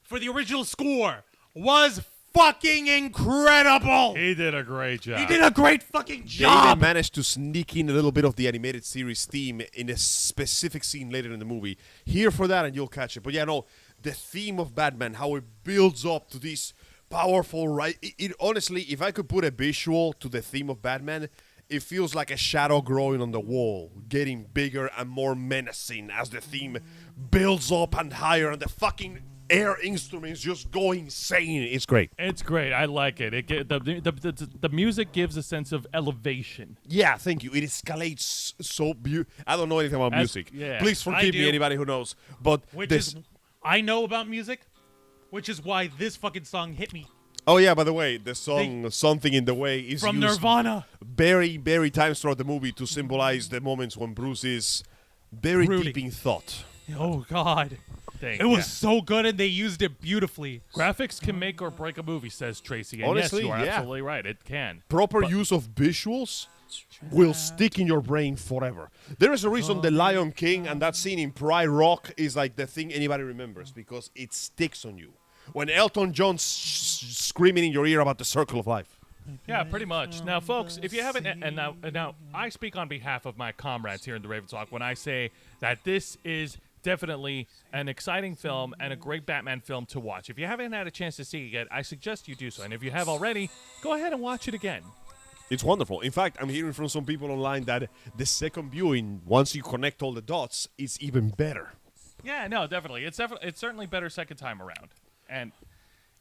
for the original score, was fucking incredible. He did a great job. He did a great fucking They even job. managed to sneak in a little bit of the animated series theme in a specific scene later in the movie. Here for that, and you'll catch it. But yeah, no, the theme of Batman, how it builds up to this powerful, right? It honestly, if I could put a visual to the theme of Batman, it feels like a shadow growing on the wall, getting bigger and more menacing as the theme builds up and higher, and the fucking air instruments just go insane. It's great. It's great. I like it. The music gives a sense of elevation. Yeah, thank you. It escalates so beautiful. I don't know anything about music. yeah. Please forgive me, do. anybody who knows. But I know about music, which is why this fucking song hit me. Oh yeah, by the way, the song "Something in the Way" is From used Nirvana. very times throughout the movie to symbolize the moments when Bruce is very Brooding. deep in thought. Oh God. Thing. It was so good, and they used it beautifully. Graphics can make or break a movie, says Tracy. And Honestly, yes, you are yeah. absolutely right. It can. Proper use of visuals will stick in your brain forever. There is a reason the Lion King and that scene in Pride Rock is like the thing anybody remembers, because it sticks on you. When Elton John's screaming in your ear about the circle of life. Yeah, pretty much. Now, folks, if you haven't, and now I speak on behalf of my comrades here in the Raven Talk when I say that this is definitely an exciting film and a great Batman film to watch. If you haven't had a chance to see it yet, I suggest you do so. And if you have already, go ahead and watch it again. It's wonderful. In fact, I'm hearing from some people online that the second viewing, once you connect all the dots, is even better. Yeah, no, definitely. It's certainly better second time around. And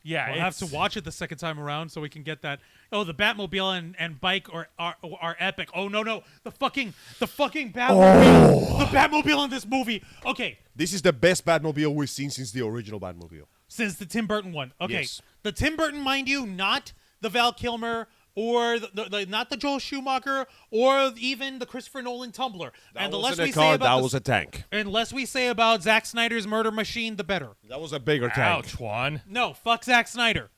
yeah, We'll have to watch it the second time around so we can get that. Oh, the Batmobile and bike are epic. Oh no, the fucking Batmobile, the Batmobile in this movie. Okay, This is the best Batmobile we've seen since the original Batmobile. since the Tim Burton one. Okay, Yes. the Tim Burton, mind you, not the Val Kilmer or not the Joel Schumacher or even the Christopher Nolan Tumbler. That and the wasn't less a we car, say about that the- was a tank. unless we say about Zack Snyder's Murder Machine, the better. That was a bigger tank. Ouch, Juan. No, fuck Zack Snyder.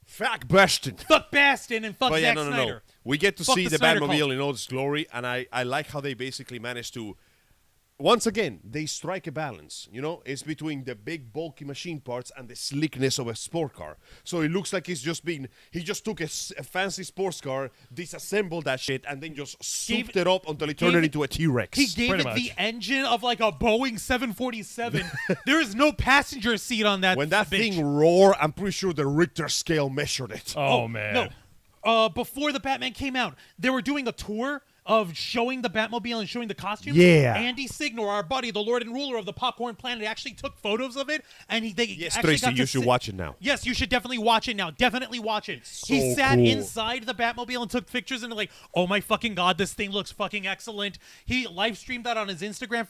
Fuck Bastion. Fuck Bastin and fuck But yeah, Zack no. Snyder. We get to Fuck see the the Snyder Batmobile Cult. in all its glory, and I like how they basically managed to. Once again, they strike a balance. You know, it's between the big bulky machine parts and the slickness of a sport car. So it looks like he just took a fancy sports car, disassembled that shit, and then just souped it up until he turned it into a T-Rex. He gave Pretty it the much. engine of like a Boeing 747. There is no passenger seat on that. When that bitch. thing roared, I'm pretty sure the Richter scale measured it. Oh, man. No. Before the Batman came out, they were doing a tour of showing the Batmobile and showing the costumes. Yeah. Andy Signor, our buddy, the Lord and Ruler of the Popcorn Planet, actually took photos of it, and they Yes, actually Tracy, got to you should sit- watch it now. Yes, you should definitely watch it now. Definitely watch it. He so sat cool. inside the Batmobile and took pictures, and like, oh my fucking god, this thing looks fucking excellent. He live streamed that on his Instagram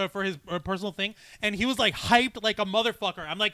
for his personal thing, and he was like hyped like a motherfucker. I'm like,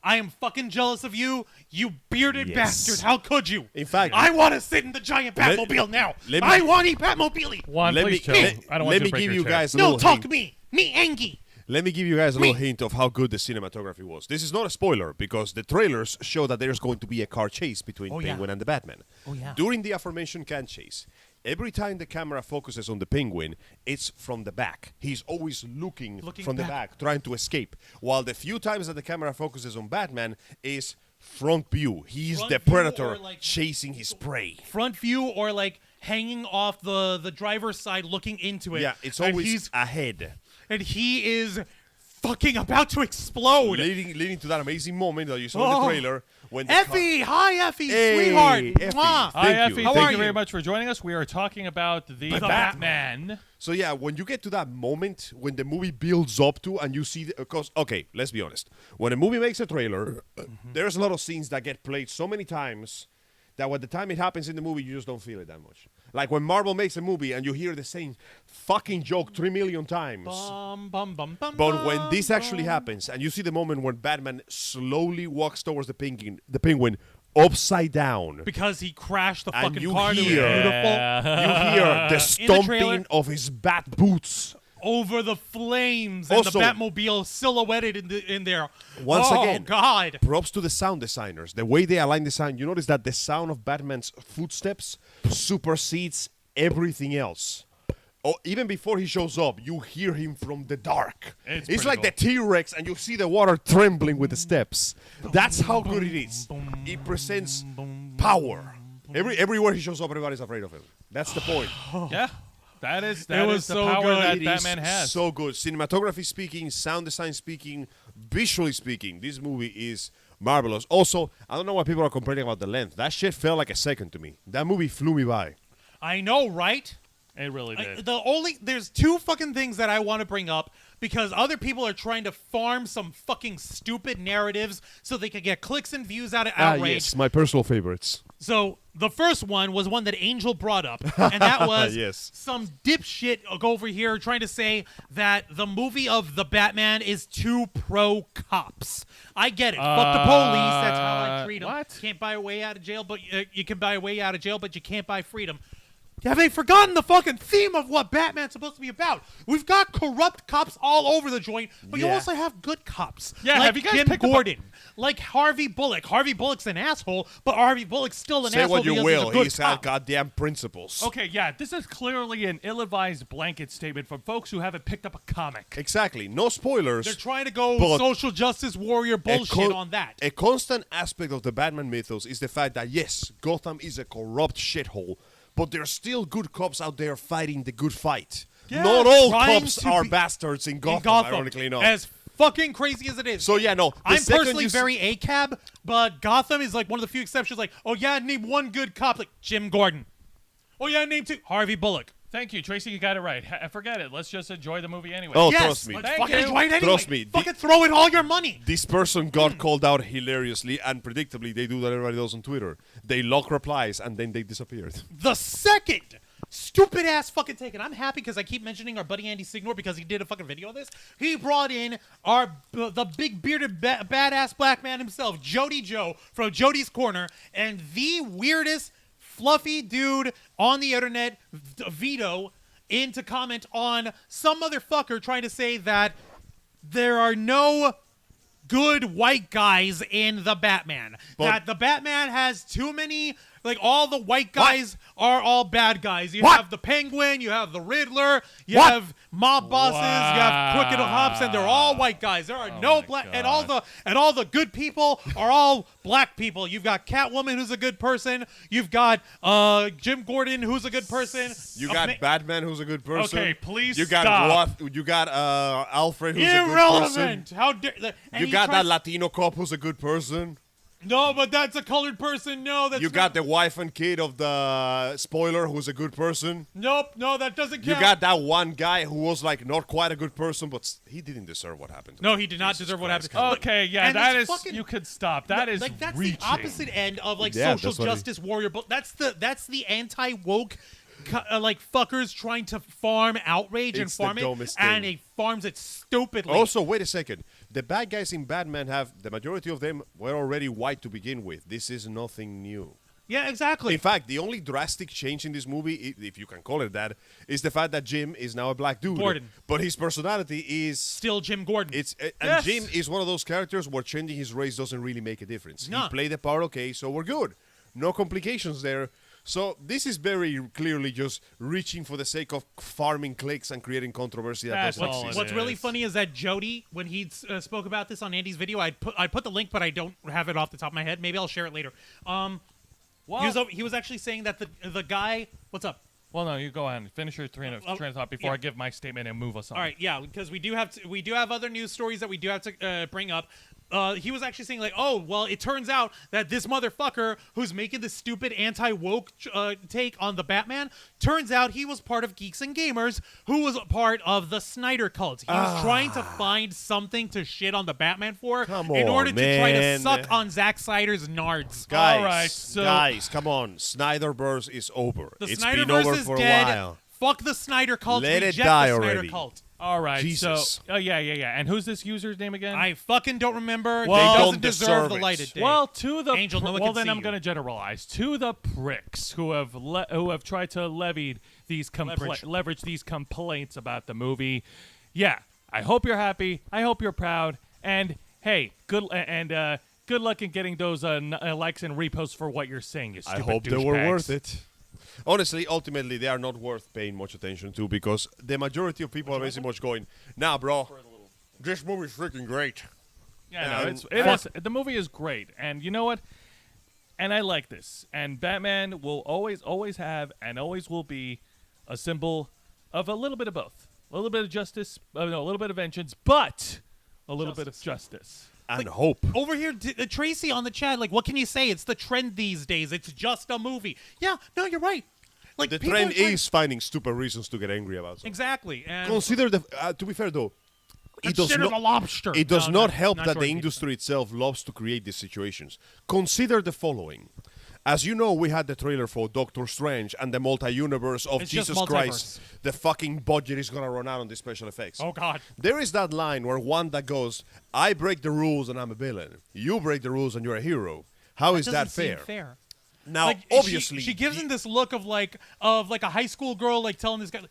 I am fucking jealous of you, you bearded Yes. bastard. How could you? In fact- I want to sit in the giant Let- Batmobile now. let me- I want a Batmobile. Juan, Let please me- chill. let- I don't want let to me break give your you chair. guys a No, little talk hint. to me. Me, Angie. Let me give you guys a little hint of how good the cinematography was. This is not a spoiler because the trailers show that there's going to be a car chase between Oh, yeah. Penguin and the Batman. Oh, yeah. During the aforementioned car chase, every time the camera focuses on the Penguin, it's from the back. He's always looking from the back, trying to escape. While the few times that the camera focuses on Batman is front view. He's Front the view predator or, like, chasing his prey. Front view or like hanging off the driver's side looking into it. Yeah, it's And always he's- ahead. and he is fucking about to explode. Leading to that amazing moment that you saw in the Oh. trailer when the car- Effie, hi Effie, Hey, sweetheart. Effie. Mwah. Hi, Thank Effie. you. How Thank are you very you? much for joining us. We are talking about the The Batman. So yeah, when you get to that moment when the movie builds up to and you see, because okay, let's be honest, when a movie makes a trailer, there's a lot of scenes that get played so many times that by the time it happens in the movie, you just don't feel it that much. Like when Marvel makes a movie and you hear the same fucking joke 3 million times. Bum, bum, bum, bum, But when bum, this actually bum. happens and you see the moment when Batman slowly walks towards the penguin upside down, Because he crashed the And fucking you car. And it was hear- beautiful. you hear the In the stomping trailer- of his bat boots. Over the flames and Also- the Batmobile silhouetted in there. Once oh, again, God. props to the sound designers. The way they align the sound, you notice that the sound of Batman's footsteps supersedes everything else. Oh, even before he shows up, you hear him from the dark. It's It's pretty like the T-Rex, and you see the water trembling with the steps. That's how good it is. It presents power. Everywhere he shows up, everybody's afraid of him. That's the point. Yeah, that is was the so power good. that It Batman is has. so good. Cinematography speaking, sound design speaking, visually speaking, this movie is marvelous. Also, I don't know why people are complaining about the length. That shit felt like a second to me. That movie flew me by. I know, right? It really did. There's two fucking things that I want to bring up because other people are trying to farm some fucking stupid narratives so they can get clicks and views out of outrage. Yes, my personal favorites. So the first one was one that Angel brought up, and that was Yes. some dipshit over here trying to say that the movie of the Batman is too pro cops. I get it. Fuck the police. That's how I treat them. What? Can't buy a way out of jail, but you can buy a way out of jail, but you can't buy freedom. Have they forgotten the fucking theme of what Batman's supposed to be about? We've got corrupt cops all over the joint, but you Yeah. also have good cops. Yeah, like have you guys Jim picked up Gordon, like Harvey Bullock. Harvey Bullock's an asshole, but Harvey Bullock's still an Say asshole what you because will. he's a good He's cop. had goddamn principles. Okay, yeah, this is clearly an ill-advised blanket statement from folks who haven't picked up a comic. Exactly. No spoilers. They're trying to go But social justice warrior bullshit on that. A constant aspect of the Batman mythos is the fact that, yes, Gotham is a corrupt shithole, but there's still good cops out there fighting the good fight. Yeah, Not all trying cops to are be- bastards in In Gotham, ironically enough. as fucking crazy as it is. So, yeah, no. the I'm second personally you very ACAB, but Gotham is like one of the few exceptions. Like, oh yeah, name one good cop, like Jim Gordon. Oh yeah, name two, Harvey Bullock. Thank you, Tracy. You got it right. Forget it. Let's just enjoy the movie anyway. Oh, Yes, trust me. let's Thank fucking you. enjoy it anyway. Trust me. Fucking throw in all your money. This person got called out hilariously and predictably. They do that everybody does on Twitter. They lock replies and then they disappeared. The second stupid ass fucking take, and I'm happy because I keep mentioning our buddy Andy Signor because he did a fucking video of this. He brought in the big bearded badass black man himself, Jody Joe from Jody's Corner, and the weirdest fluffy dude on the internet, Vito, in to comment on some motherfucker trying to say that there are no good white guys in the Batman. That the Batman has too many, like all the white guys are all bad guys. You have the Penguin, you have the Riddler, you have mob bosses, you have crooked cops, and they're all white guys. There are no black, and all the good people are all black people. You've got Catwoman, who's a good person. You've got Jim Gordon, who's a good person. You got Batman, who's a good person. Okay, please You got stop. You got Alfred, who's a good person. Irrelevant. How dare and You he got tries- that Latino cop who's a good person. No, but that's a colored person. No, that's You not- got the wife and kid of the spoiler who's a good person. Nope, no, that doesn't You count. got that one guy who was like not quite a good person, but he didn't deserve what happened to No, him. he did not Jesus deserve what Christ, happened. come on. Okay, yeah, And that it's is. fucking- You could stop. That is like that's reaching. the opposite end of like Yeah, social that's what it- justice warrior. But that's the anti woke. Like fuckers trying to farm outrage and It's the farm it, dumbest and thing. he farms it stupidly. Also, wait a second. The bad guys in Batman the majority of them were already white to begin with. This is nothing new. yeah, exactly. In fact, the only drastic change in this movie, if you can call it that, is the fact that Jim is now a black dude. Gordon. But his personality is... Still Jim Gordon. And Yes. Jim is one of those characters where changing his race doesn't really make a difference. No. He played the part okay, so we're good. No complications there. So this is very clearly just reaching for the sake of farming clicks and creating controversy that That's doesn't all exist. it What's really is. funny is that Jody, when he spoke about this on Andy's video, I put the link, but I don't have it off the top of my head. Maybe I'll share it later. He was actually saying that the guy. What's up? Well, no, you go ahead and finish your train of thought before yeah. I give my statement and move us on. All right, yeah, because we do have other news stories that we do have to bring up. He was actually saying like, oh, well, it turns out that this motherfucker who's making this stupid anti-woke take on the Batman, turns out he was part of Geeks and Gamers, who was a part of the Snyder cult. He was trying to find something to shit on the Batman for Come in on, order to try to man. suck on Zack Snyder's nards. Guys, All right, so- guys, come on. Snyderverse is over. The It's Snyderverse been over is for dead. a while. Fuck the Snyder cult. Let it Reject die the Snyder already. cult. All right, Jesus. so yeah. And who's this user's name again? I fucking don't remember. Well, he they doesn't don't deserve deserve the it. light of day. Well, to the Angel, no one well, can then see I'm you. going to generalize to the pricks who have tried to leverage these complaints about the movie. Yeah, I hope you're happy. I hope you're proud. And hey, good luck in getting those likes and reposts for what you're saying. You I stupid hope they were douchebags. worth it. Honestly, ultimately, they are not worth paying much attention to because the majority of people are basically much going, nah, bro, this movie's freaking great. Yeah, no, it is. The movie is great, and you know what? And I like this. And Batman will always have, and always will be, a symbol of a little bit of both, a little bit of justice, a little bit of vengeance, but a little bit of justice. And hope. Over here, Tracy on the chat, like, what can you say? It's the trend these days. It's just a movie. Yeah, no, you're right. Like, the people trend are trying- is finding stupid reasons to get angry about something. exactly. And Consider to be fair though, it does consider not the lobster. It does No, not help not that the Jordan industry itself loves to create these situations. Consider the following. As you know, we had the trailer for Doctor Strange and the multi-universe of It's just Jesus Christ. multiverse. The fucking budget is going to run out on the special effects. Oh God. There is that line where Wanda goes, I break the rules and I'm a villain. You break the rules and you're a hero. How is that Doesn't seem fair? fair. Now, Like, obviously... she gives him this look of like a high school girl like telling this guy.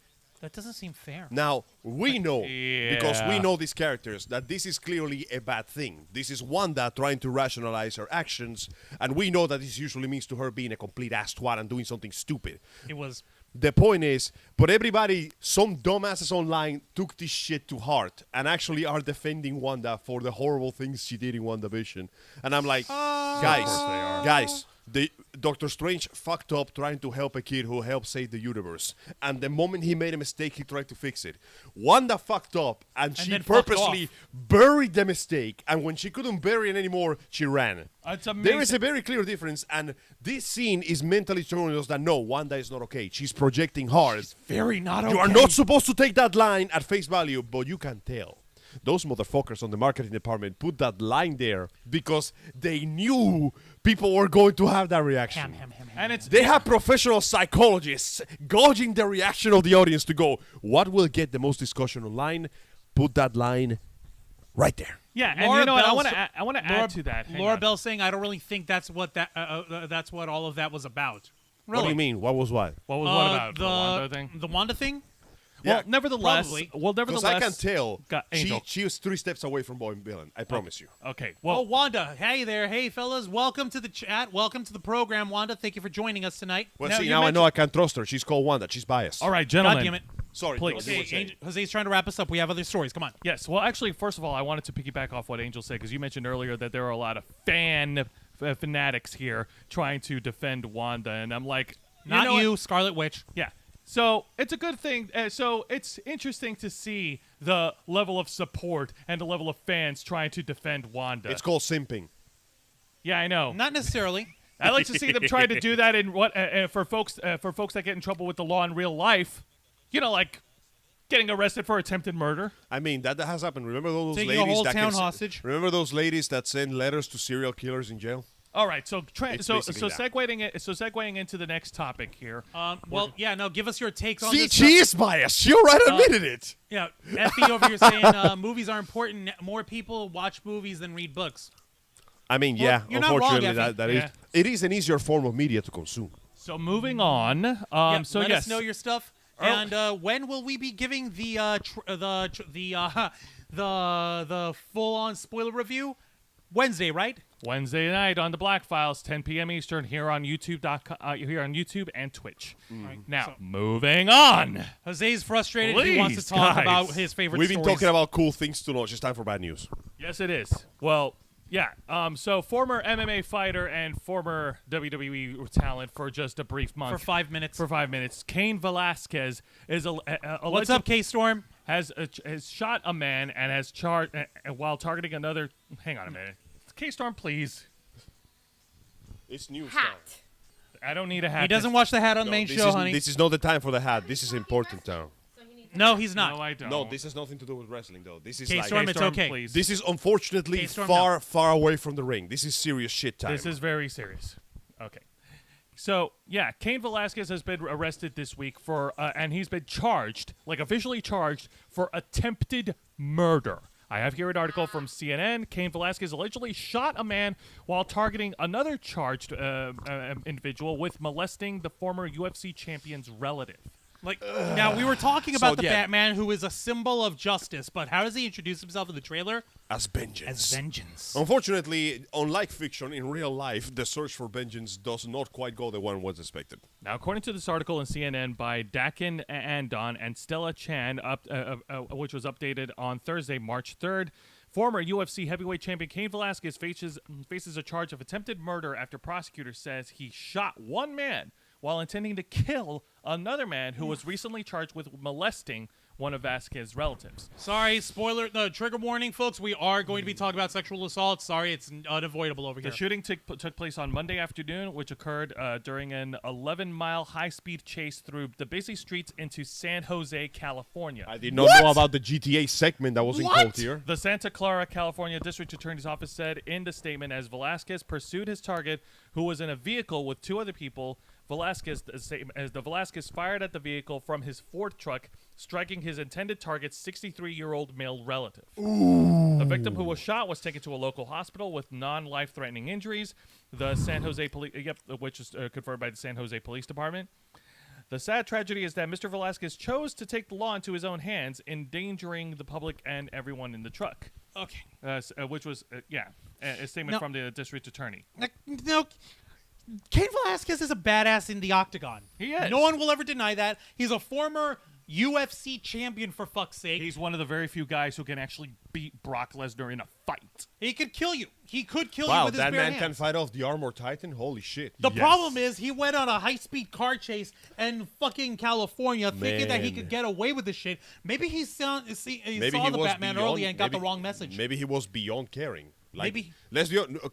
That doesn't seem fair. Now, we know, because we Yeah. know these characters, that this is clearly a bad thing. This is Wanda trying to rationalize her actions, and we know that this usually means to her being a complete ass twat and doing something stupid. It was. The point is, but everybody, some dumbasses online took this shit to heart and actually are defending Wanda for the horrible things she did in WandaVision. And I'm like, guys, the Doctor Strange fucked up trying to help a kid who helped save the universe. And the moment he made a mistake, he tried to fix it. Wanda fucked up, and she then fucked purposely buried the mistake. And when she couldn't bury it anymore, she ran. It's There is amazing. a very clear difference, and this scene is mentally showing us that no, Wanda is not okay. She's projecting hard. Very not okay. You are not supposed to take that line at face value, but you can tell. Those motherfuckers on the marketing department put that line there because they knew people were going to have that reaction. And it's They have professional psychologists gauging the reaction of the audience to go, what will get the most discussion online? Put that line right there. yeah, and Laura you know what? Bell's- I want to Laura- add to that. Hang Laura on. Bell saying, "I don't really think that's what that's what all of that was about." Really? What do you mean? What was what? What was what about the Wanda thing? The Wanda thing? Well, Yeah, nevertheless, probably. Because I can tell Angel. she was 3 steps away from being villain. I promise you. Okay, Oh, well, Wanda. Hey there. Hey, fellas. Welcome to the chat. Welcome to the program, Wanda. Thank you for joining us tonight. Well, Now, see, you now I know mentioned- I can't trust her. She's called Wanda. She's biased. all right, God gentlemen. damn it. Sorry. Please. you were Okay, saying. Jose's trying to wrap us up. We have other stories. Come on. Yes. Well, actually, first of all, I wanted to piggyback off what Angel said because you mentioned earlier that there are a lot of fanatics here trying to defend Wanda, and I'm like, Not know what? you, Scarlet Witch. Yeah. So it's a good thing. So it's interesting to see the level of support and the level of fans trying to defend Wanda. It's called simping. Yeah, I know. Not necessarily. I like to see them try to do that in what for folks that get in trouble with the law in real life. You know, like getting arrested for attempted murder. I mean, that has happened. Remember those Taking a ladies whole that town can hostage. Remember those ladies that send letters to serial killers in jail? All right, so It's basically that. segueing into the next topic here. Well, yeah, no, give us your takes on See, this. she is biased. She already admitted it. Yeah, Effie over here saying movies are important. More people watch movies than read books. I mean, Well, yeah, you're not wrong, unfortunately, Effie. that Yeah. is it is an easier form of media to consume. So moving on. Yeah, So let yes, us know your stuff. Oh. And when will we be giving the full-on spoiler review? Wednesday, right? Wednesday night on the Black Files, 10 p.m. Eastern, here on YouTube and Twitch. Now, moving on. Jose's frustrated. He wants to Please, talk guys. about his favorite We've been stories. talking about cool things too much. It's time for bad news. Yes, it is. Well, yeah. So former MMA fighter and former WWE talent for just a brief month. for 5 minutes. For 5 minutes. Cain Velasquez is What's up, K-Storm? has shot a man and has charged while targeting another. Hang on a minute. K-Storm, please. It's news Hat. I don't need a hat. He doesn't watch the hat on the main show, honey. This is not the time for the hat. This is important now. No, he's not. No, I don't. No, this has nothing to do with wrestling, though. This is K-Storm, like it's okay. Please. this is unfortunately K-Storm, far, far away from the ring. This is serious shit time. This is very serious. Okay. So, yeah, Cain Velasquez has been arrested this week for, and he's been charged, like officially charged, for attempted murder. I have here an article from CNN. Cain Velasquez allegedly shot a man while targeting another charged individual with molesting the former UFC champion's relative. Like now, we were talking about the yeah. Batman, who is a symbol of justice, but how does he introduce himself in the trailer? as vengeance. As vengeance. Unfortunately, unlike fiction, in real life, the search for vengeance does not quite go the one was expected. Now, according to this article in CNN by Dakin Andon and Stella Chan, which was updated on Thursday, March 3rd, former UFC heavyweight champion Cain Velasquez faces a charge of attempted murder after prosecutor says he shot one man while intending to kill another man who was recently charged with molesting one of Vasquez's relatives. Sorry, spoiler, trigger warning, folks. We are going to be talking about sexual assault. Sorry, it's unavoidable over here. The shooting took place on Monday afternoon, which occurred during an 11-mile high-speed chase through the busy streets into San Jose, California. I did not know about the GTA segment that was in quote here. The Santa Clara, California District Attorney's Office said in the statement, as Velasquez pursued his target, who was in a vehicle with 2 other people, Velasquez fired at the vehicle from his Ford truck, striking his intended target's 63-year-old male relative. The victim who was shot was taken to a local hospital with non-life-threatening injuries. The San Jose police, which is confirmed by the San Jose Police Department. The sad tragedy is that Mr. Velasquez chose to take the law into his own hands, endangering the public and everyone in the truck. Okay. Which was, a statement from the district attorney. No, Cain Velasquez is a badass in the octagon. He is. No one will ever deny that. He's a former UFC champion, for fuck's sake. He's one of the very few guys who can actually beat Brock Lesnar in a fight. He could kill you. He could kill you Wow, with his that bare man hands. can fight off the Armored Titan? Holy shit. The problem is he went on a high-speed car chase in fucking California thinking that he could get away with this shit. Maybe he saw the Batman early and got the wrong message. Maybe he was beyond caring. Like, Maybe.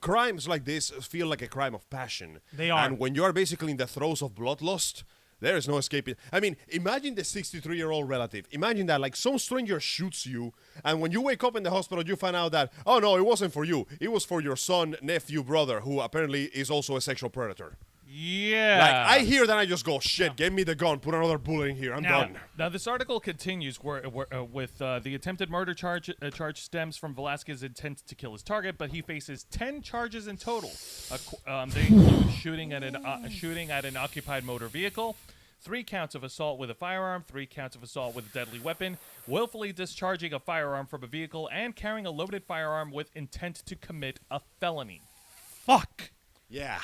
Crimes like this feel like a crime of passion. They are. And when you are basically in the throes of bloodlust, there is no escaping. I mean, imagine the 63-year-old relative. Imagine that, like, some stranger shoots you, and when you wake up in the hospital, you find out that, oh, no, it wasn't for you. It was for your son, nephew, brother, who apparently is also a sexual predator. Yeah. Like, I hear that, I just go, shit, give me the gun, put another bullet in here, I'm done. Now, this article continues with the attempted murder charge stems from Velasquez's intent to kill his target, but he faces 10 charges in total. They include shooting at an occupied motor vehicle, 3 counts of assault with a firearm, 3 counts of assault with a deadly weapon, willfully discharging a firearm from a vehicle, and carrying a loaded firearm with intent to commit a felony. Fuck. Yeah.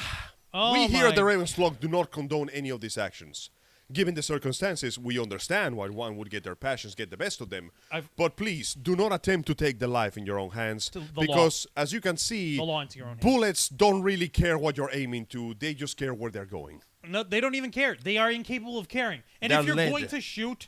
Oh We here at the my- Ravens Flock do not condone any of these actions. Given the circumstances, we understand why one would get their passions get the best of them. But please, do not attempt to take the life in your own hands. Because, as you can see, The law into your own hands. bullets don't really care what you're aiming to. They just care where they're going. No, they don't even care. They are incapable of caring. And They're if you're led. going to shoot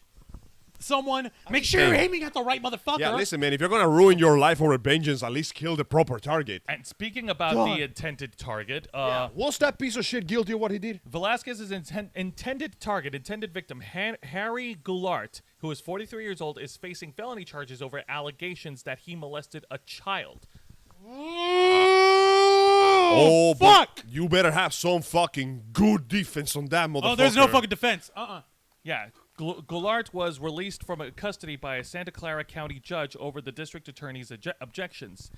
someone, make sure you're aiming at the right motherfucker. Yeah, listen, man, if you're going to ruin your life over vengeance, at least kill the proper target. And speaking about the intended target, Was that piece of shit guilty of what he did? Velasquez's intended victim, Harry Goulart, who is 43 years old, is facing felony charges over allegations that he molested a child. Oh, fuck! But you better have some fucking good defense on that motherfucker. Oh, there's no fucking defense. Yeah, Goulart was released from custody by a Santa Clara County judge over the district attorney's objections.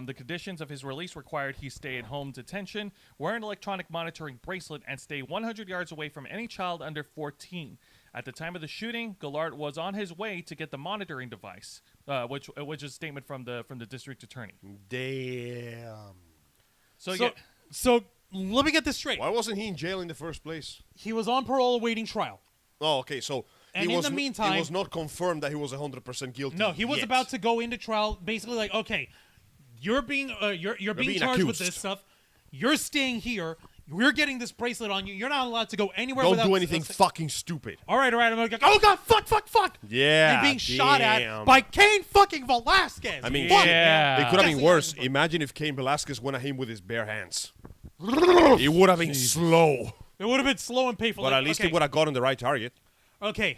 The conditions of his release required he stay in home detention, wear an electronic monitoring bracelet, and stay 100 yards away from any child under 14. At the time of the shooting, Goulart was on his way to get the monitoring device, which is a statement from the district attorney. Damn. So let me get this straight. Why wasn't he in jail in the first place? He was on parole awaiting trial. Oh, okay, so And in the meantime- it was not confirmed that he was 100% guilty. No, he was yet. about to go into trial, basically like, okay, you're being being charged with accused. this stuff. You're staying here. We're getting this bracelet on you. You're not allowed to go anywhere. Don't without do anything fucking stupid. All right. I'm like, oh god, fuck. Yeah, And being shot at damn. by Cain fucking Velasquez. I mean, Fuck, yeah. man. it could have been Jesse worse. Eisenberg. Imagine if Cain Velasquez went at him with his bare hands. It would have been slow, It would have been slow and painful. but Like, at least okay. it would have gotten the right target. Okay.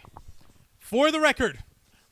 For the record,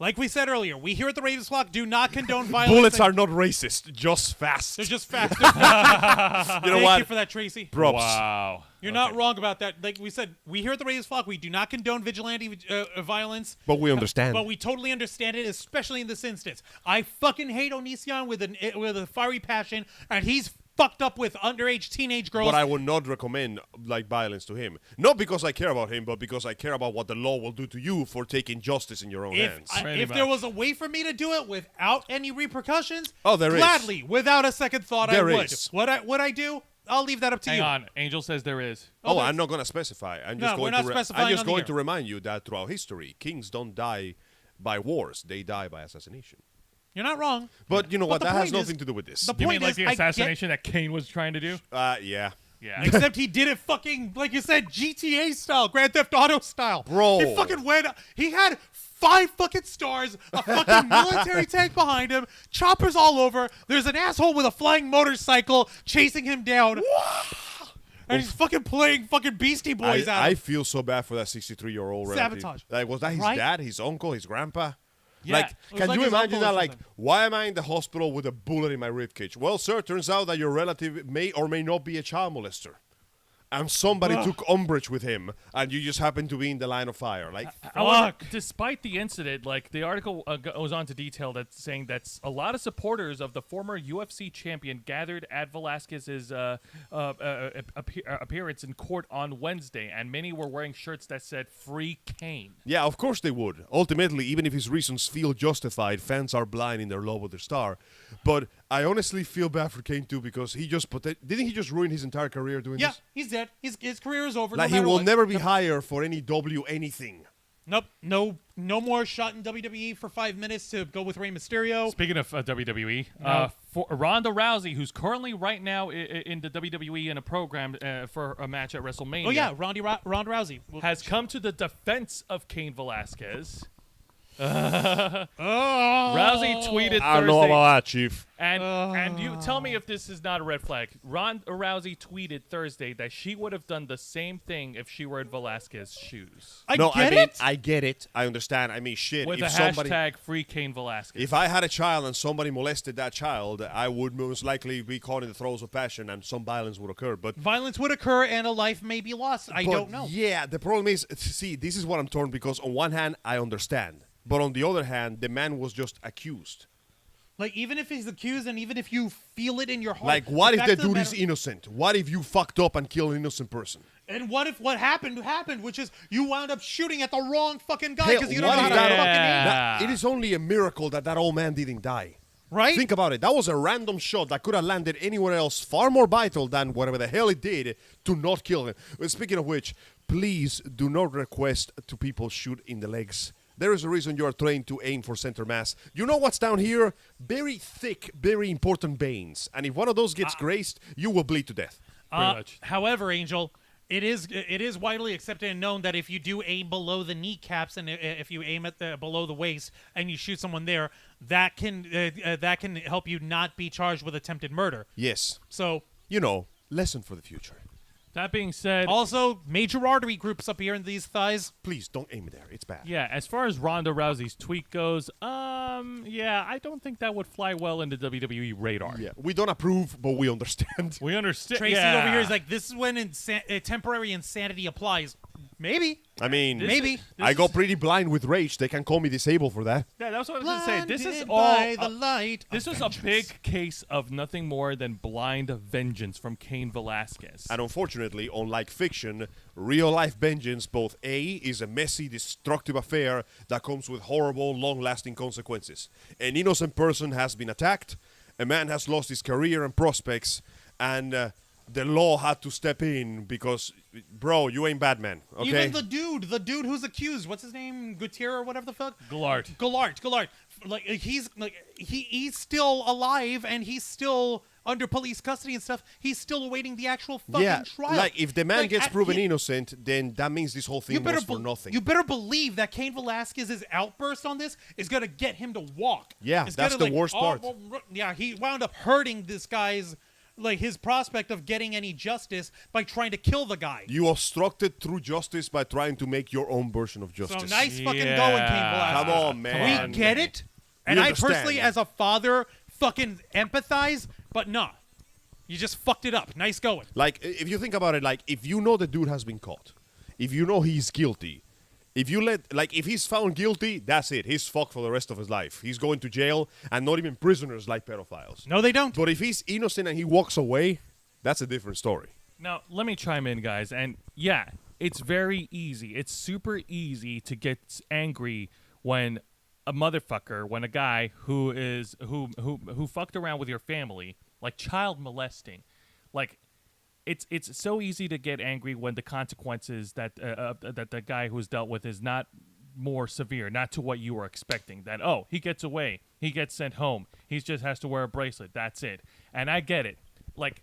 like we said earlier, we here at the Ravens Flock do not condone violence. Bullets are not racist, just fast. They're just fast. You know Thank what? you for that, Tracy. Props. Wow. You're not wrong about that. Like we said, we here at the Ravens Flock, we do not condone vigilante violence. But we understand. But we totally understand it, especially in this instance. I fucking hate Onision with a fiery passion, and he's fucked up with underage teenage girls. But I would not recommend like violence to him. Not because I care about him, but because I care about what the law will do to you for taking justice in your own hands. If there was a way for me to do it without any repercussions, Oh, there is. gladly, without a second thought, There I would. is. What I do, I'll leave that up to Hang you. on. Angel says there is. Oh, there's- I'm not going to specify. I'm No, just we're going not to specifying I'm just on the going air. to remind you that throughout history, kings don't die by wars; they die by assassination. You're not wrong. But you know But what? the That has point is- nothing to do with this. the You mean point like is, the I get- assassination that Cain was trying to do? Yeah. Yeah. Except he did it fucking, like you said, GTA style, Grand Theft Auto style. Bro. He fucking went, he had 5 fucking stars, a fucking military tank behind him, choppers all over. There's an asshole with a flying motorcycle chasing him down. And he's fucking playing fucking Beastie Boys out of I him. feel so bad for that 63-year-old relative. Sabotage. Like, was that his Right? dad, his uncle, his grandpa? Yeah. Like, It was can like you his imagine uncle or that? Like, something. why am I in the hospital with a bullet in my ribcage? Well, sir, turns out that your relative may or may not be a child molester. And somebody took umbrage with him, and you just happen to be in the line of fire. Like, However, despite the incident, like the article goes on to detail that saying that a lot of supporters of the former UFC champion gathered at Velasquez's appearance in court on Wednesday, and many were wearing shirts that said "Free Kane." yeah, of course they would. Ultimately, even if his reasons feel justified, fans are blind in their love of their star. But I honestly feel bad for Kane too, because he just didn't he just ruin his entire career doing Yeah, this? he's dead. His career is over. Like, no he matter will what. never be hired for any anything. Nope. No more shot in WWE for 5 minutes to go with Rey Mysterio. Speaking of WWE, No. for Ronda Rousey, who's currently right now in the WWE in a program for a match at WrestleMania. Oh yeah, Ronda Rousey. Has come to the defense of Cain Velasquez. Oh. Rousey tweeted I don't know Thursday, about that, Chief. and you tell me if this is not a red flag. Ronda Rousey tweeted Thursday that she would have done the same thing if she were in Velasquez's shoes. I No, get I mean, it. I get it. I understand. I mean, shit. With if the somebody, hashtag Free Cain Velasquez. if I had a child and somebody molested that child, I would most likely be caught in the throes of passion and some violence would occur. But Violence would occur and a life may be lost. I but don't know. Yeah, the problem is, see, this is what I'm torn, because on one hand, I understand. But on the other hand, the man was just accused. Like, even if he's accused and even if you feel it in your heart. Like, what if fact the of dude matter- is innocent? What if you fucked up and killed an innocent person? And what if what happened, which is you wound up shooting at the wrong fucking guy Hell, because you don't what know how if to that- fucking aim. Yeah. Now, it is only a miracle that that old man didn't die. Right? Think about it. That was a random shot that could have landed anywhere else, far more vital than whatever the hell it did to not kill him. Speaking of which, please do not request to people shoot in the legs. There is a reason you are trained to aim for center mass. You know what's down here? Very thick, very important veins. And if one of those gets grazed, you will bleed to death. Pretty much. However, Angel, it is widely accepted and known that if you do aim below the kneecaps and if you aim at below the waist and you shoot someone there, that can help you not be charged with attempted murder. Yes. So You know, lesson for the future. That being said, also major artery groups up here in these thighs. Please don't aim there. It's bad. yeah, as far as Ronda Rousey's tweet goes, yeah, I don't think that would fly well into WWE radar. Yeah. We don't approve, but we understand. We understand. Tracy yeah. over here is like, this is when temporary insanity applies. Maybe. I mean, Maybe. I go pretty blind with rage. They can call me disabled for that. Yeah, that's what I was going to say. This is Blinded all. by the light This of was a vengeance. big case of nothing more than blind vengeance from Cain Velasquez. And unfortunately, unlike fiction, real-life vengeance, both A, is a messy, destructive affair that comes with horrible, long-lasting consequences. An innocent person has been attacked, a man has lost his career and prospects, and the law had to step in because, bro, you ain't Batman, okay? Even the dude who's accused, what's his name, Gutierrez or whatever the fuck? Gallard. Gallard. Like he's still alive and he's still under police custody and stuff. He's still awaiting the actual fucking trial. like if the man Like, gets at proven the- innocent, then that means this whole thing was for nothing. You better believe that Cain Velasquez's outburst on this is gonna get him to walk. Yeah, It's that's gonna, the worst part. Yeah, he wound up hurting this guy's his prospect of getting any justice by trying to kill the guy. You obstructed true justice by trying to make your own version of So justice. nice fucking Yeah. going, Cain Velasquez. Come on, man. We get it. And I understand. personally, as a father, fucking empathize, but nah. You just fucked it up. Nice going. Like, if you think about it, like, if you know the dude has been caught, if you know he's guilty, if he's found guilty, that's it. He's fucked for the rest of his life. He's going to jail, and not even prisoners like pedophiles. No, they don't. But if he's innocent and he walks away, that's a different story. Now, let me chime in, guys. And yeah, it's very easy. It's super easy to get angry when a motherfucker, when a guy who fucked around with your family, like child molesting, like it's so easy to get angry when the consequences that the guy who's dealt with is not more severe, not to what you were expecting. That, oh, he gets away, he gets sent home, he just has to wear a bracelet, that's it. And I get it. Like,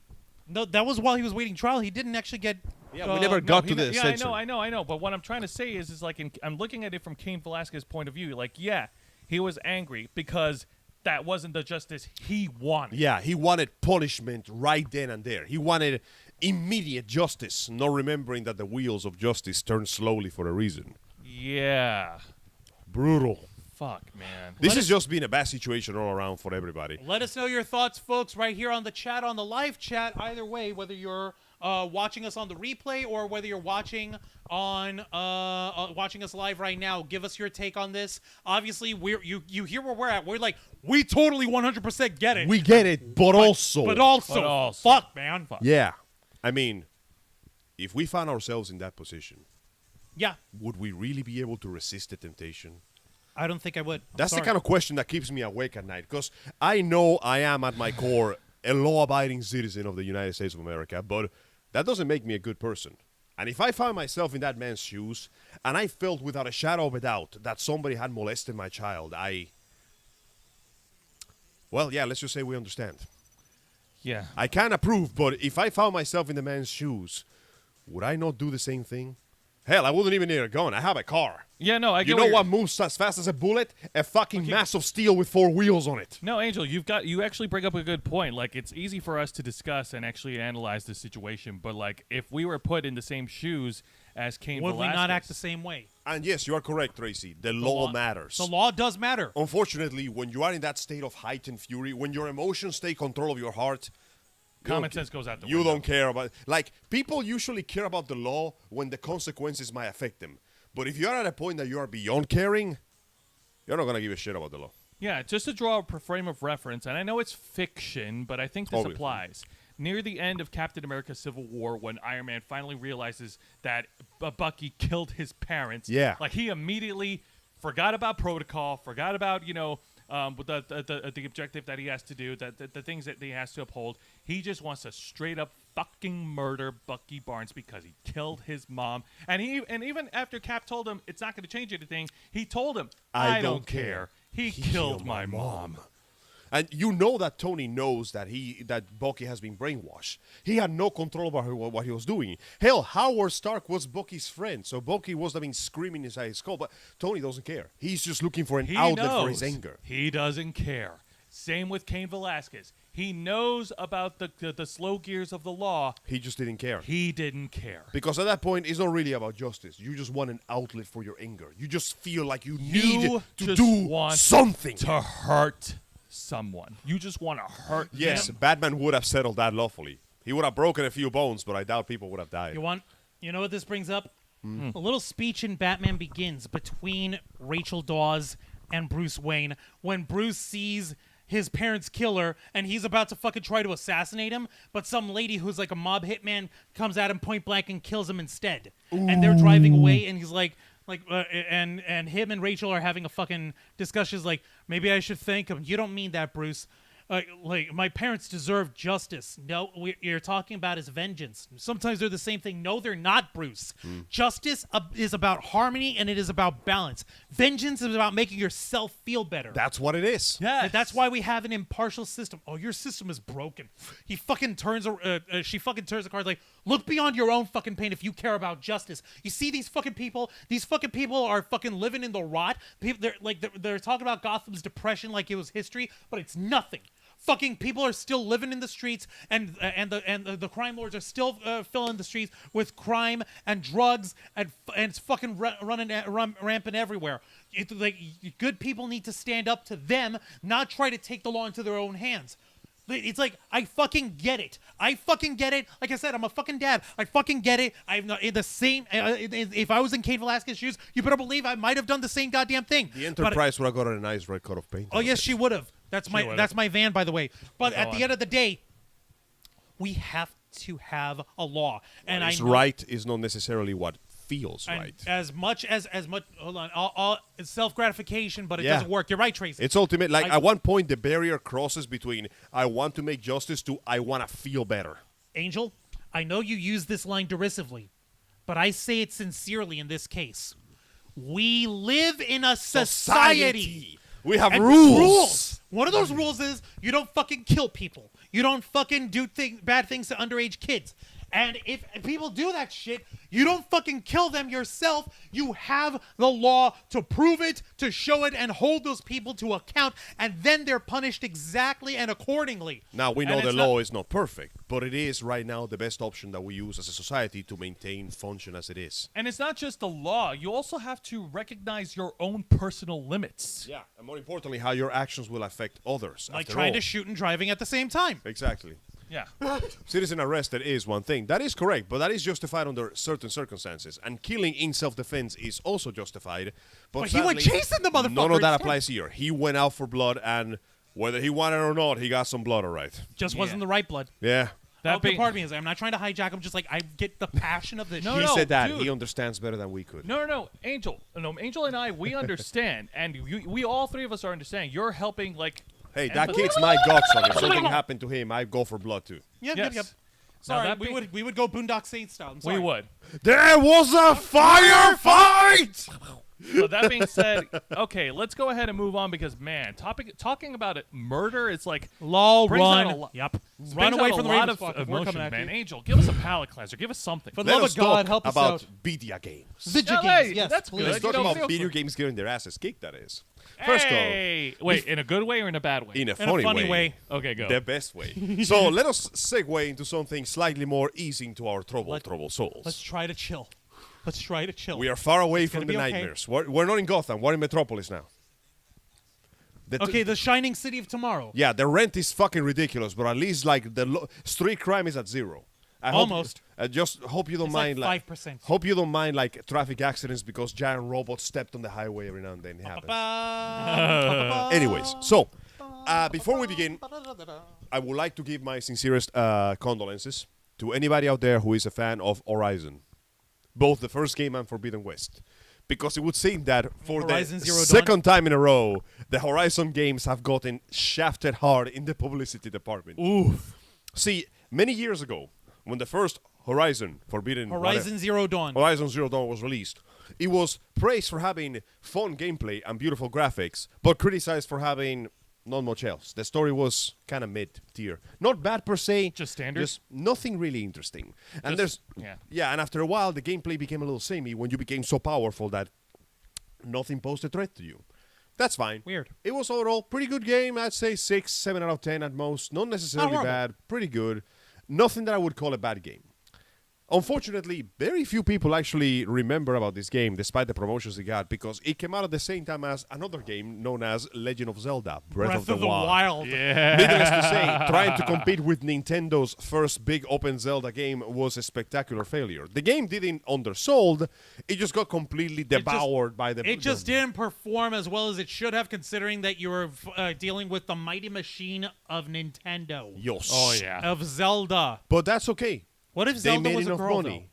No, that was while he was waiting trial. He didn't actually get. Yeah, we never got to the Yeah, censor. I know. But what I'm trying to say is like, I'm looking at it from Cain Velasquez's point of view. Like, yeah, he was angry because that wasn't the justice he wanted. Yeah, he wanted punishment right then and there. He wanted immediate justice, not remembering that the wheels of justice turn slowly for a reason. Yeah. Brutal. Fuck, man. This has just been a bad situation all around for everybody. Let us know your thoughts, folks, right here on the chat, on the live chat. Either way, whether you're watching us on the replay or whether you're watching on watching us live right now, give us your take on this. Obviously, you hear where we're at. We're like, we totally 100% get it. We get it, but also, fuck, man. Fuck. yeah. I mean, if we found ourselves in that position, Yeah, would we really be able to resist the temptation? I don't think I would. That's the kind of question that keeps me awake at night, because I know I am at my core a law-abiding citizen of the United States of America, but that doesn't make me a good person. And if I found myself in that man's shoes, and I felt without a shadow of a doubt that somebody had molested my child, well, yeah, let's just say we understand. Yeah. I can't approve, but if I found myself in the man's shoes, would I not do the same thing? Hell, I wouldn't even need a gun. I have a car. Yeah, no, I get You know what moves as fast as a bullet? A fucking mass of steel with 4 wheels on it. No, Angel, you actually bring up a good point. Like, it's easy for us to discuss and actually analyze the situation, but like, if we were put in the same shoes as Cain Would Velasquez, we not act the same way? And yes, you are correct, Tracy. The law matters. The law does matter. Unfortunately, when you are in that state of heightened fury, when your emotions take control of your heart, common sense goes out the you window. don't care about. Like, people usually care about the law when the consequences might affect them. But if you're at a point that you are beyond caring, you're not gonna give a shit about the law. Yeah, just to draw a frame of reference, and I know it's fiction, but I think this Obviously. applies. Near the end of Captain America Civil War, when Iron Man finally realizes that Bucky killed his parents, Yeah. like, he immediately forgot about protocol, forgot about, the objective that he has to do, the things that he has to uphold. He just wants to straight up fucking murder Bucky Barnes because he killed his mom. And even after Cap told him it's not going to change anything, he told him, I don't care. He killed my mom. And you know that Tony knows that Bucky has been brainwashed. He had no control over what he was doing. Hell, Howard Stark was Bucky's friend, so Bucky was screaming inside his skull. But Tony doesn't care. He's just looking for an outlet for his anger. He doesn't care. Same with Cain Velasquez. He knows about the slow gears of the law. He just didn't care. He didn't care. Because at that point, it's not really about justice. You just want an outlet for your anger. You just feel like you need to do something to hurt someone. You just want to hurt Yes, them. Batman would have settled that lawfully. He would have broken a few bones, but I doubt people would have died. You know what this brings up? A little speech in Batman Begins between Rachel Dawes and Bruce Wayne when Bruce sees his parents' killer and he's about to fucking try to assassinate him, but some lady who's like a mob hitman comes at him point blank and kills him instead. Ooh. And they're driving away and he's like and him and Rachel are having a fucking discussion. Like, maybe I should thank him. You don't mean that, Bruce. Like, my parents deserve justice. No, you're talking about his vengeance. Sometimes they're the same thing. No, they're not, Bruce. Justice is about harmony, and it is about balance. Vengeance is about making yourself feel better. That's what it is. Yeah. That's why we have an impartial system. Oh, your system is broken. He fucking turns. She fucking turns the card like, look beyond your own fucking pain if you care about justice. You see these fucking people. These fucking people are fucking living in the rot. They're talking about Gotham's depression like it was history, but it's nothing. Fucking people are still living in the streets, and the crime lords are still filling the streets with crime and drugs, and it's fucking running rampant everywhere. Good people need to stand up to them, not try to take the law into their own hands. It's like, I fucking get it. Like I said, I'm a fucking dad. I fucking get it. I'm not in the same. If I was in Cain Velasquez's shoes, you better believe I might have done the same goddamn thing. The Enterprise would have got a nice red coat of paint. Oh yes, she would have. That's my van, by the way. But at the end of the day, we have to have a law. And What is right is not necessarily what feels right. As much hold on, all it's self-gratification, but it doesn't work. You're right, Tracy. It's ultimate. Like, at one point, the barrier crosses between I want to make justice to I want to feel better. Angel, I know you use this line derisively, but I say it sincerely in this case. We live in a society. We have rules. One of those rules is you don't fucking kill people. You don't fucking do bad things to underage kids. And if people do that shit, you don't fucking kill them yourself. You have the law to prove it, to show it, and hold those people to account, and then they're punished exactly and accordingly. Now, we know the law is not perfect, but it is right now the best option that we use as a society to maintain function as it is. And it's not just the law. You also have to recognize your own personal limits. Yeah, and more importantly, how your actions will affect others. Like after trying all. to shoot and driving at the same time. Exactly. Yeah. Citizen arrested is one thing. That is correct, but that is justified under certain circumstances. And killing in self-defense is also justified. But he went sadly, chasing the motherfucker. none of that instead. applies here. He went out for blood, and whether he wanted or not, he got some blood, all right. Just wasn't the right blood. Yeah. That Part of me is I'm not trying to hijack. I'm just like, I get the passion of this No, shit. He said that. dude. He understands better than we could. No, Angel. No, Angel and I, we understand. And we all three of us are understanding. You're helping, like... Hey, that empathy. kid's my godson. If something happened to him, I'd go for blood, too. Yep, Yes. yep. Now Sorry, that we would go Boondock Saints style. I'm sorry. We would. There was a firefight! So that being said, okay, let's go ahead and move on because, man, talking about it, murder is like... Lol, brings out run. a lo- Yep. brings Run away out from a the lot Ravens of flock. We're emotion, coming at man. you. Angel, give us a palate cleanser. Give us something. For the Let love us of God, talk help us about out. video games. Video Yeah, games, hey, yes. that's please. good. Let's talk You know, about feel video free. games getting their asses kicked, that is. First off, Hey! Wait, in a good way or in a bad way? in a In funny, a funny way. Okay, go. The best way. So let us segue into something slightly more easing to our troubled souls. Let's try to chill. Let's try to chill. We are far away gonna from the be okay. nightmares. We're not in Gotham. We're in Metropolis now. Okay, the shining city of tomorrow. Yeah, the rent is fucking ridiculous, but at least like the street crime is at zero. I Almost. I just hope you don't It's mind like 5%. Hope you don't mind like traffic accidents because giant robots stepped on the highway every now and then. It happens. Anyways, so before we begin, I would like to give my sincerest condolences to anybody out there who is a fan of Horizon, both the first game and Forbidden West. Because it would seem that for Horizon the Zero Dawn? second time in a row, the Horizon games have gotten shafted hard in the publicity department. Ooh. See, many years ago, when the first Horizon Horizon Zero Dawn. Horizon Zero Dawn was released, it was praised for having fun gameplay and beautiful graphics, but criticized for having not much else. The story was kind of mid-tier. Not bad per se. Just standard? Just nothing really interesting. And and after a while, the gameplay became a little samey when you became so powerful that nothing posed a threat to you. That's fine. Weird. It was overall pretty good game. I'd say 6, 7 out of 10 at most. Not necessarily horrible. bad. Pretty good. Nothing that I would call a bad game. Unfortunately, very few people actually remember about this game, despite the promotions it got, because it came out at the same time as another game known as Legend of Zelda, Breath of the Wild. Yeah. Needless to say, trying to compete with Nintendo's first big open Zelda game was a spectacular failure. The game didn't undersold, it just got completely devoured by the... It just didn't perform as well as it should have, considering that you were dealing with the mighty machine of Nintendo. Yes. Oh, yeah. Of Zelda. But that's okay. What if They Zelda made was a enough girl, money.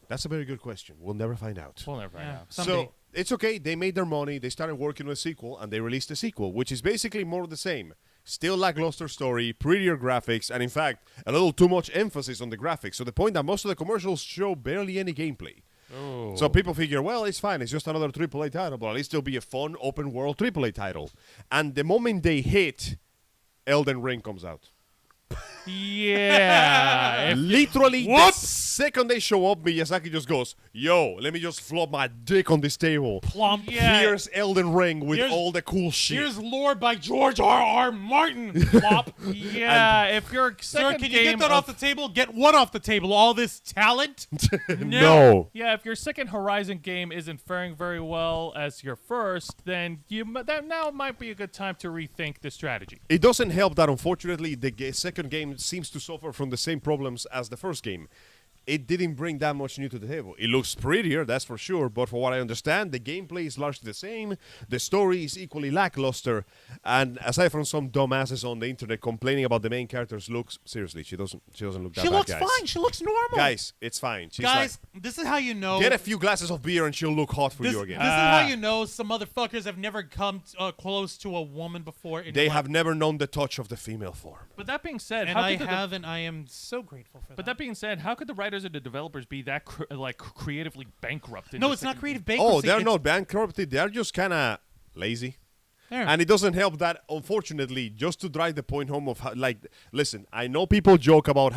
That's a very good question. We'll never find out. We'll never find Yeah. out. Someday. So it's okay. They made their money. They started working on a sequel, and they released a sequel, which is basically more of the same. Still lackluster story, prettier graphics, and in fact, a little too much emphasis on the graphics, to the point that most of the commercials show barely any gameplay. Oh. So people figure, well, it's fine. It's just another AAA title, but at least it'll be a fun, open-world AAA title. And the moment they hit, Elden Ring comes out. Yeah. Literally, the second they show up, Miyazaki just goes, yo, let me just flop my dick on this table. Plump. Yeah. Here's Elden Ring with Here's- all the cool shit. Here's Lore by George R.R. Martin. Plop. Yeah, if your Sir, second can you game get that off the table? Get what off the table? All this talent? No. Yeah, if your second Horizon game isn't faring very well as your first, then that now might be a good time to rethink the strategy. It doesn't help that, unfortunately, the second game seems to suffer from the same problems as the first game. It didn't bring that much new to the table. It looks prettier, that's for sure, but for what I understand, the gameplay is largely the same, the story is equally lackluster, and aside from some dumbasses on the internet complaining about the main character's looks, seriously, she doesn't look that She bad, looks guys. fine. She looks normal. Guys, it's fine. She's Guys, this is how you know. like, get a few glasses of beer and she'll look hot for this, you this again. is how you know some motherfuckers have never come close to a woman before. In They life. have never known the touch of the female form. But that being said, And how I could have, and I am so grateful for that. But that being said, how could the writers and the developers be that creatively bankrupt? In no, the it's not second creative game? bankruptcy. Oh, they're it's- not bankrupted. They're just kind of lazy. Yeah. And it doesn't help that, unfortunately, just to drive the point home of, listen, I know people joke about,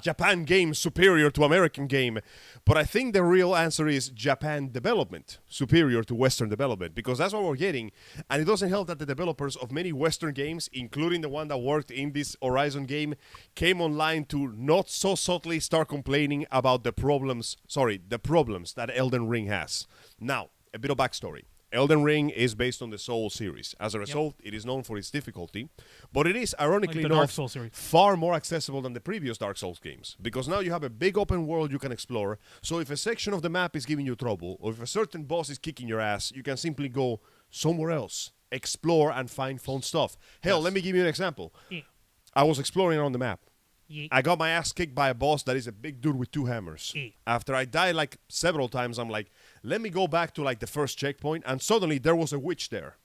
Japan game superior to American game, but I think the real answer is Japan development superior to Western development, because that's what we're getting. And it doesn't help that the developers of many Western games, including the one that worked in this Horizon game, came online to not so subtly start complaining about the problems that Elden Ring has. Now, a bit of backstory. Elden Ring is based on the Soul series. As a result, it is known for its difficulty, but it is, ironically Like the Dark enough, Souls series. far more accessible than the previous Dark Souls games, because now you have a big open world you can explore, so if a section of the map is giving you trouble, or if a certain boss is kicking your ass, you can simply go somewhere else, explore, and find fun stuff. Hell, let me give you an example. Yeah. I was exploring on the map. Yeah. I got my ass kicked by a boss that is a big dude with 2 hammers. Yeah. After I died like several times, I'm like, let me go back to like the first checkpoint, and suddenly there was a witch there.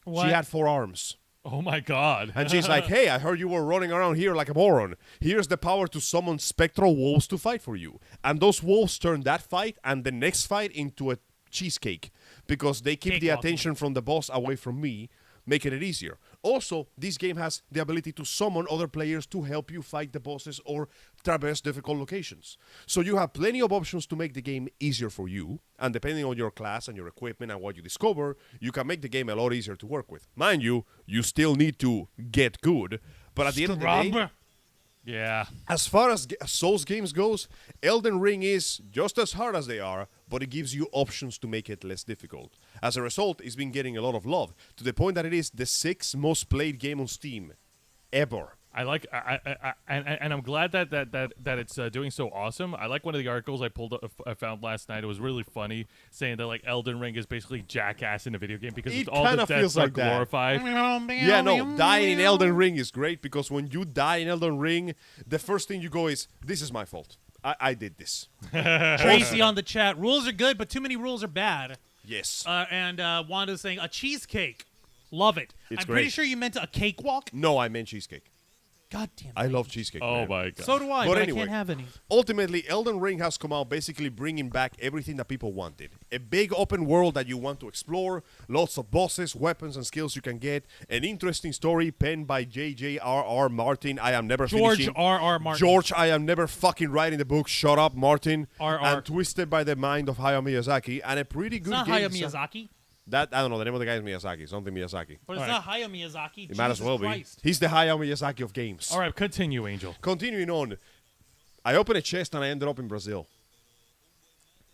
What? She had 4 arms. Oh my God. And she's like, hey, I heard you were running around here like a moron. Here's the power to summon spectral wolves to fight for you. And those wolves turn that fight and the next fight into a cheesecake, because they keep the Cakewalk. attention from the boss away from me, making it easier. Also, this game has the ability to summon other players to help you fight the bosses or traverse difficult locations. So you have plenty of options to make the game easier for you, and depending on your class and your equipment and what you discover, you can make the game a lot easier to work with. Mind you, you still need to get good, but at the end of the day, Strumber. Yeah. as far as Souls games goes, Elden Ring is just as hard as they are, but it gives you options to make it less difficult. As a result, it's been getting a lot of love, to the point that it is the 6th most played game on Steam ever. I like, and I'm glad that it's doing so awesome. I like one of the articles I found last night. It was really funny, saying that like Elden Ring is basically Jackass in a video game because It it's all the kinda deaths feels are like that. glorified. Yeah, no, dying in Elden Ring is great, because when you die in Elden Ring, the first thing you go is, this is my fault. I did this. Tracy on the chat. Rules are good, but too many rules are bad. Yes. And Wanda's saying a cheesecake. Love it. It's I'm pretty great. sure you meant a cakewalk. No, I meant cheesecake. God damn it. I love cheesecake. Oh man. my God. So do I, But but anyway. I can't have any. Ultimately, Elden Ring has come out basically bringing back everything that people wanted. A big open world that you want to explore, lots of bosses, weapons, and skills you can get, an interesting story penned by J.J.R.R. Martin. I am never George finishing. R.R. Martin. George, I am never fucking writing the book. Shut up, Martin. R.R.. And twisted by the mind of Hayao Miyazaki, and a pretty It's good not game. Hayao Miyazaki. That, I don't know, the name of the guy is Miyazaki, something Miyazaki. But it's not Hayao Miyazaki. It might as well Christ. be. He's the Hayao Miyazaki of games. All right, continue, Angel. Continuing on, I opened a chest and I ended up in Brazil.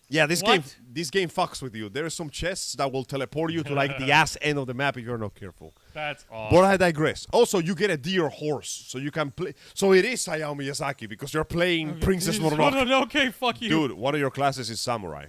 Yeah, this What? game fucks with you. There are some chests that will teleport you to like the ass end of the map if you're not careful. That's awesome. But I digress. Also, you get a deer horse, so you can play. So it is Hayao Miyazaki because you're playing Princess Mononoke. Okay, fuck you. Dude, one of your classes is samurai.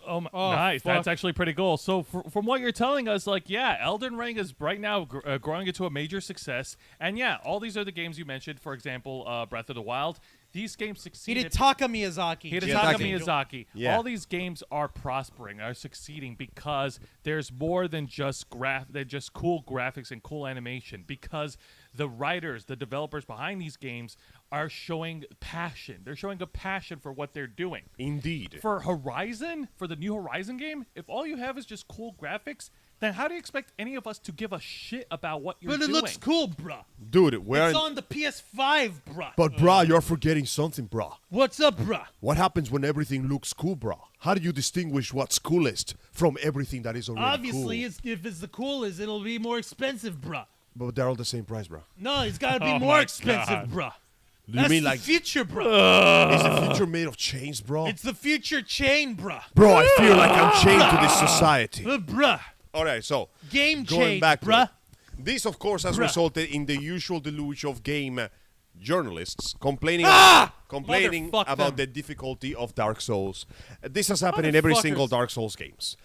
Oh, Oh, nice. fuck. That's actually pretty cool. So from what you're telling us, like, yeah, Elden Ring is right now growing into a major success. And yeah, all these are the games you mentioned. For example, Breath of the Wild. These games succeeded. Hidetaka Miyazaki. Hidetaka Miyazaki. Miyazaki. Yeah. All these games are prospering, are succeeding because there's more than just cool graphics and cool animation. Because the writers, the developers behind these games are showing passion. They're showing a passion for what they're doing. Indeed. For Horizon, for the new Horizon game, if all you have is just cool graphics, then how do you expect any of us to give a shit about what you're But it doing? looks cool, bruh. Dude, we're It's on the PS5, bruh. But brah, you're forgetting something, brah. What's up, bruh? What happens when everything looks cool, brah? How do you distinguish what's coolest from everything that is already Obviously, cool? if it's the coolest, it'll be more expensive, bruh. But they're all the same price, brah. No, it's gotta be Oh more my expensive, God. bruh. Do you That's mean the like future, bruh. is the future made of chains, bro? It's the future chain, bruh. Bro, I feel like I'm chained to this society. Bruh. All right, so Game going change, back to bruh. it. This, of course, has Bruh. resulted in the usual deluge of game journalists complaining Motherfuck about them. the difficulty of Dark Souls. This has happened in every single Motherfuckers. Dark Souls games.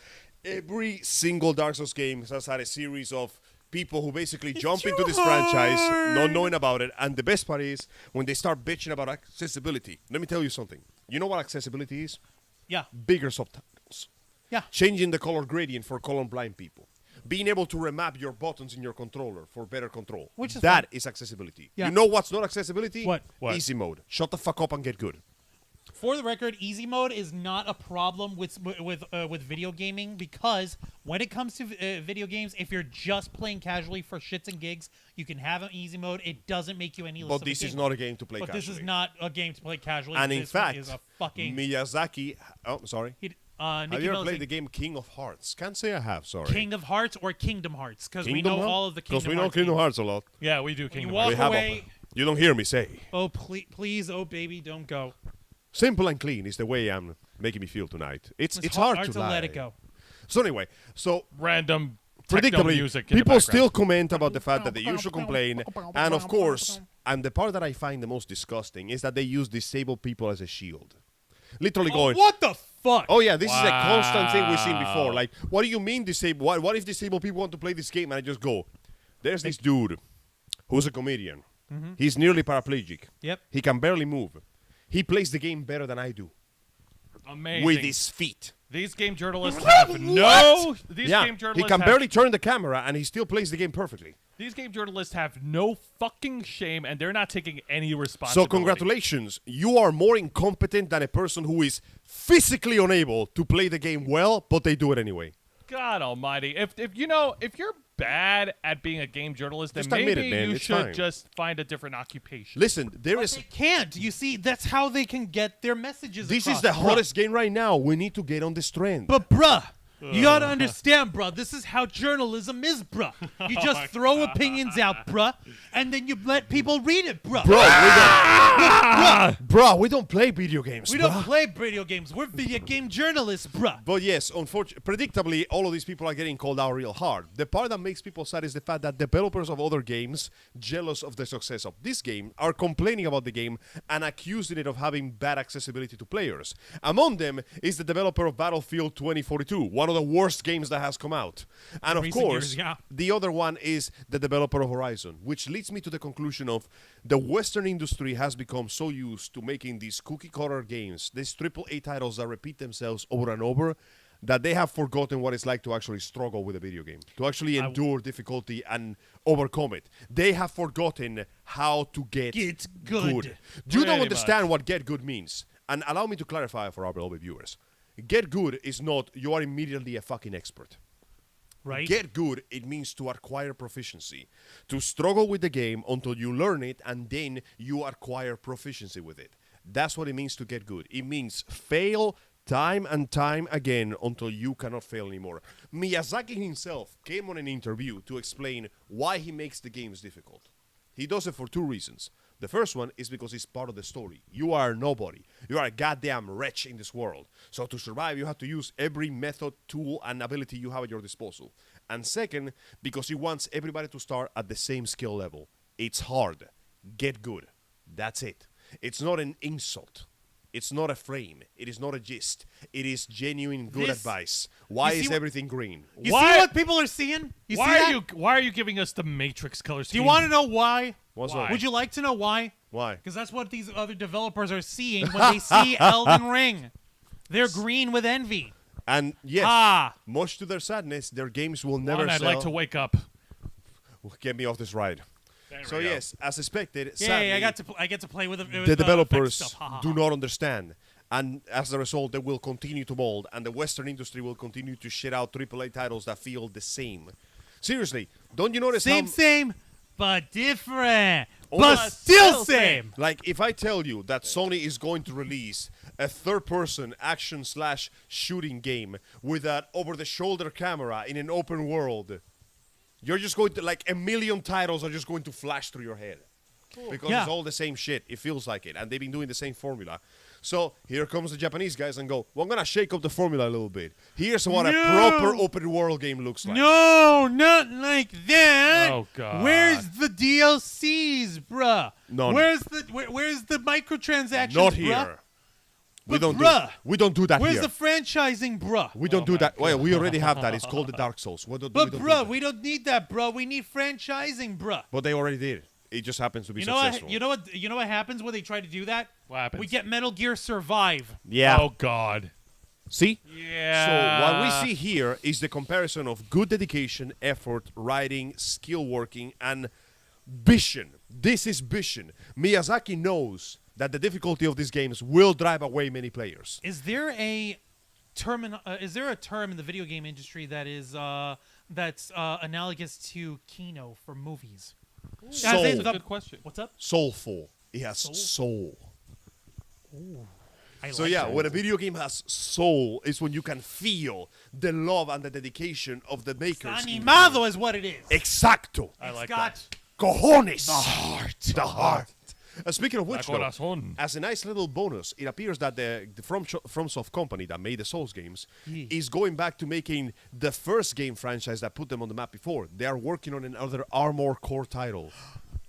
Every single Dark Souls game has had a series of people who basically jump into this franchise not knowing about it, and the best part is when they start bitching about accessibility. Let me tell you something. You know what accessibility is? Yeah. Bigger subtitles. Yeah. Changing the color gradient for colorblind people. Being able to remap your buttons in your controller for better control. Which is That fine. is accessibility. Yeah. You know what's not accessibility? What? What? Easy mode. Shut the fuck up and get good. For the record, easy mode is not a problem with video gaming because when it comes to video games, if you're just playing casually for shits and gigs, you can have an easy mode. It doesn't make you any less. But this is not a game to play But casually. this is not a game to play casually. And in this fact, is a fucking Miyazaki. Oh, sorry. Have you ever played the game King of Hearts? Can't say I have. Sorry. King of Hearts or Kingdom Hearts? Because we Kingdom know Hearts? all of the Kingdom Hearts. Because we know Kingdom Hearts a lot. Yeah, we do You Kingdom walk Hearts. have away. You don't hear me say. Oh please, oh baby, don't go. Simple and clean is the way I'm making me feel tonight. It's hard to lie. let it go. So anyway, Random techno predictably, music in the people background. still comment about the fact that they usually complain, and of course, and the part that I find the most disgusting is that they use disabled people as a shield. Literally going, What the fuck? oh yeah, this is a constant thing we've seen Wow. before. Like, what do you mean disabled? What if disabled people want to play this game? And I just go, there's this dude who's a comedian. He's nearly paraplegic. Yep. He can barely move. He plays the game better than I do Amazing. with his feet. These game journalists have no. These Yeah, game he journalists can have, barely turn the camera, and he still plays the game perfectly. These game journalists have no fucking shame, and they're not taking any So responsibility. congratulations, you are more incompetent than a person who is physically unable to play the game well, but they do it anyway. God Almighty! If you're bad at being a game journalist, then Just admit maybe it, man. you It's should fine. just find a different occupation. Listen, there But is. they can't. You see, that's how they can get their messages This across. is the Bruh. hottest game right now. We need to get on this trend. But bruh, you gotta understand, bruh. This is how journalism is, bruh. You just throw opinions out, bruh, and then you let people read it, bruh. Bro, we don't play video games. We don't play video games. We're video game journalists, bruh. But yes, predictably, all of these people are getting called out real hard. The part that makes people sad is the fact that developers of other games, jealous of the success of this game, are complaining about the game and accusing it of having bad accessibility to players. Among them is the developer of Battlefield 2042, one of the worst games that has come out. And of Recent course, years, yeah. the other one is the developer of Horizon, which leads me to the conclusion of the Western industry has become so used to making these cookie-cutter games, these AAA titles that repeat themselves over and over, that they have forgotten what it's like to actually struggle with a video game, to actually endure difficulty and overcome it. They have forgotten how to get good. You don't Pretty understand what get good means. And allow me to clarify for our beloved viewers. Get good is not you are immediately a fucking expert. Right? Get good, it means to acquire proficiency. To struggle with the game until you learn it and then you acquire proficiency with it. That's what it means to get good. It means fail time and time again until you cannot fail anymore. Miyazaki himself came on an interview to explain why he makes the games difficult. He does it for two reasons. The first one is because it's part of the story. You are nobody. You are a goddamn wretch in this world. So to survive, you have to use every method, tool, and ability you have at your disposal. And second, because he wants everybody to start at the same skill level. It's hard. Get good. That's it. It's not an insult. It's not a frame. It is not a gist. It is genuine good This- advice. Why you see is what- everything green? You Why- see what people are seeing? You see that? Why are you giving us the Matrix color Do scheme? you want to know why? What's Why? up? Would you like to know why? Why? Because that's what these other developers are seeing when they see Elden Ring. They're green with envy. And yes, Ah. much to their sadness, their games will never One, I'd sell. like to wake up. Get me off this ride. There So we go. yes, as expected, Yeah, sadly, I get to play with the developers stuff. Ha, ha, do ha. not understand. And as a result, they will continue to mold, and the Western industry will continue to shit out AAA titles that feel the same. Seriously, don't you notice Same, but different. Oh, But but still same. Like, if I tell you that Sony is going to release a third-person action/shooting game with an over-the-shoulder camera in an open world, you're just going to, like, a million titles are just going to flash through your head. Because Yeah. it's all the same shit. It feels like it. And they've been doing the same formula. So here comes the Japanese guys and go, well, I'm going to shake up the formula a little bit. Here's what a No. proper open world game looks like. No, not like that. Oh, God. Where's the DLCs, bruh? None. Where's the microtransactions, Not bruh? here. We But don't bruh, we don't do that Where's here. the franchising, bruh? We don't do that. Well, we already have that. It's called the Dark Souls. We don't But do bruh, that. we don't need that, bruh. We need franchising, bruh. But they already did. It just happens to be You know what? successful. You know what happens when they try to do that? What happens? We get Metal Gear Survive. Yeah. Oh God. See? Yeah. So what we see here is the comparison of good dedication, effort, writing, skill working, and vision. This is vision. Miyazaki knows that the difficulty of these games will drive away many players. Is there a term in the video game industry that is that's analogous to Kino for movies? Soul. As in Good question. What's up? Soulful. It has soul. So like yeah, that. when a video game has soul, is when you can feel the love and the dedication of the makers. Animado is what it is. Exacto. I like got that. Cojones. The heart. Speaking of which, La though, corazón. as a nice little bonus, it appears that the FromSoft company that made the Souls games is going back to making the first game franchise that put them on the map before. They are working on another Armored Core title.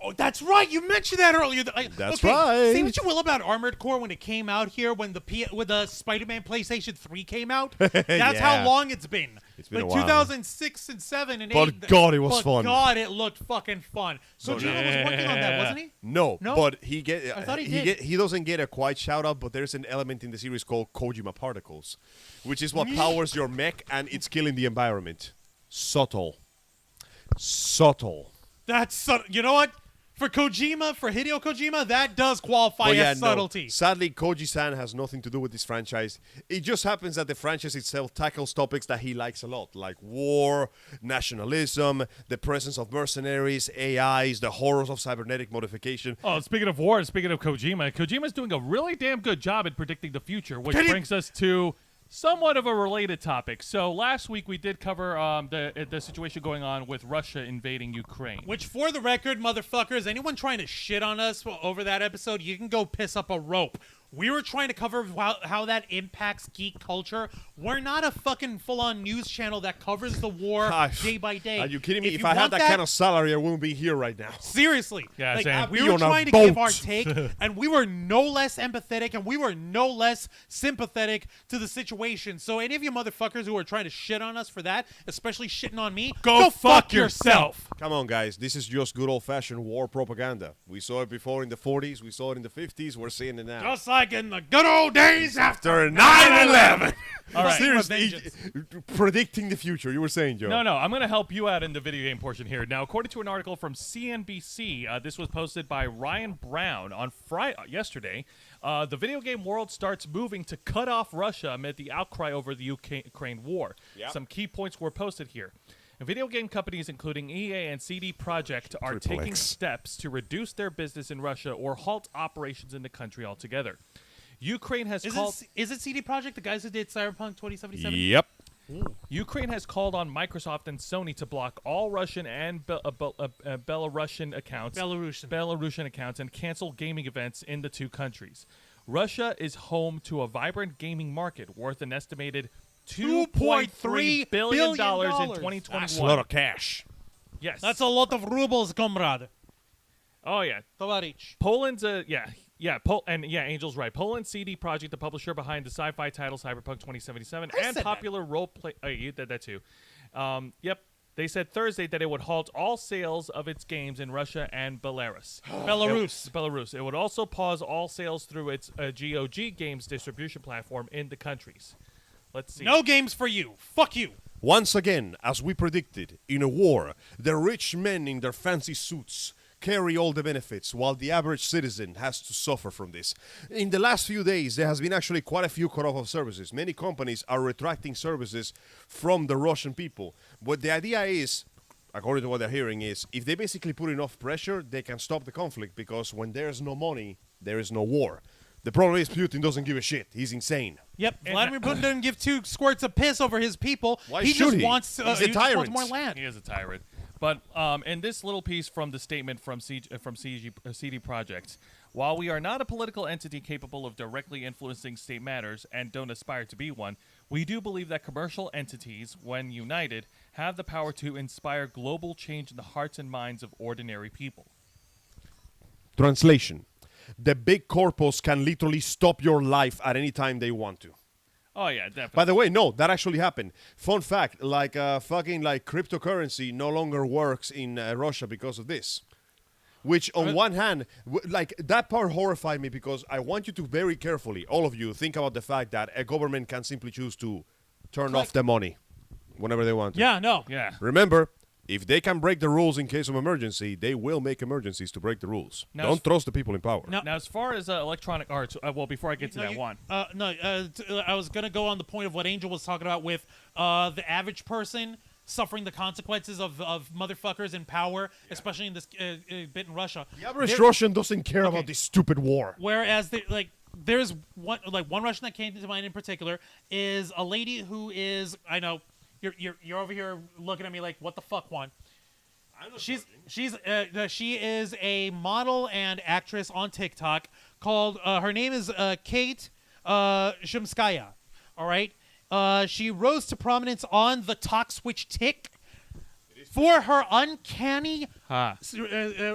Oh, that's right. You mentioned that earlier. That's okay, right. Say what you will about Armored Core when it came out here, when the Spider-Man PlayStation 3 came out. That's Yeah. how long it's been. It's been like a while. 2006 and 7 and 8. But God, it was but fun. God, it looked fucking fun. So Kojima was working on that, wasn't he? No, No? but I thought he did. he doesn't get a quite shout out, but there's an element in the series called Kojima Particles, which is what powers your mech and it's killing the environment. Subtle. That's you know what? For Kojima, for Hideo Kojima, that does qualify But as no. subtlety. Sadly, Koji-san has nothing to do with this franchise. It just happens that the franchise itself tackles topics that he likes a lot, like war, nationalism, the presence of mercenaries, AIs, the horrors of cybernetic modification. Oh, speaking of war, speaking of Kojima's doing a really damn good job at predicting the future, which brings us to somewhat of a related topic. So last week we did cover the situation going on with Russia invading Ukraine. Which, for the record, motherfuckers, anyone trying to shit on us over that episode, you can go piss up a rope. We were trying to cover how that impacts geek culture. We're not a fucking full-on news channel that covers the war day by day. Are you kidding me? If you I had want that kind of salary, I wouldn't be here right now. Seriously. Yeah, like, Sam. we Be were on a trying to give boat. our take, and we were no less empathetic, and we were no less sympathetic to the situation. So any of you motherfuckers who are trying to shit on us for that, especially shitting on me, Go fuck yourself. Come on, guys. This is just good old-fashioned war propaganda. We saw it before in the 40s. We saw it in the 50s. We're seeing it now. Just like in the good old days After 9/11. All right. Seriously, predicting the future. You were saying, Joe. No, I'm going to help you out in the video game portion here. Now, according to an article from CNBC, this was posted by Ryan Brown on yesterday, the video game world starts moving to cut off Russia amid the outcry over the Ukraine war. Yep. Some key points were posted here. Video game companies, including EA and CD Projekt, are Triple taking X. steps to reduce their business in Russia or halt operations in the country altogether. Ukraine has called... Is it CD Projekt, the guys who did Cyberpunk 2077? Yep. Ukraine has called on Microsoft and Sony to block all Russian and Belarusian accounts, Belarusian accounts, and cancel gaming events in the two countries. Russia is home to a vibrant gaming market worth an estimated $2.3 billion in 2021. That's a lot of cash. Yes. That's a lot of rubles, comrade. Oh, yeah. Tovarich. Poland's Angel's right. Poland's CD Projekt, the publisher behind the sci-fi title Cyberpunk 2077 and said popular role-play... Oh, you did that too. Yep. They said Thursday that it would halt all sales of its games in Russia and Belarus. Belarus. It would also pause all sales through its GOG games distribution platform in the countries. Let's see. No games for you. Fuck you. Once again, as we predicted, in a war, the rich men in their fancy suits carry all the benefits, while the average citizen has to suffer from this. In the last few days, there has been actually quite a few cut-off of services. Many companies are retracting services from the Russian people. But the idea is, according to what they're hearing, is if they basically put enough pressure, they can stop the conflict, because when there's no money, there is no war. The problem is Putin doesn't give a shit. He's insane. Yep, Vladimir Putin doesn't give two squirts of piss over his people. Why he should just he? wants He's a he just tyrant. wants more land. He is a tyrant. But in this little piece from the statement from CD Projekt, while we are not a political entity capable of directly influencing state matters and don't aspire to be one, we do believe that commercial entities, when united, have the power to inspire global change in the hearts and minds of ordinary people. Translation. The big corpos can literally stop your life at any time they want to. Oh, yeah, definitely. By the way, no, that actually happened. Fun fact, fucking cryptocurrency no longer works in Russia because of this. Which, on one hand, that part horrified me, because I want you to very carefully, all of you, think about the fact that a government can simply choose to turn off the money whenever they want to. Yeah, no. Yeah. Remember, If they can break the rules in case of emergency, they will make emergencies to break the rules. Now, Don't trust the people in power. No. Now, as far as Electronic Arts, well, before I get to that one. I was going to go on the point of what Angel was talking about with the average person suffering the consequences of motherfuckers in power, especially in this bit in Russia. The average Russian doesn't care about this stupid war. Whereas, there's one Russian that came to mind in particular is a lady who is, I know, you're over here looking at me like, what the fuck, Juan? She is a model and actress on TikTok called her name is Kate Shumskaya. All right, she rose to prominence on the Talk Switch Tick for her uncanny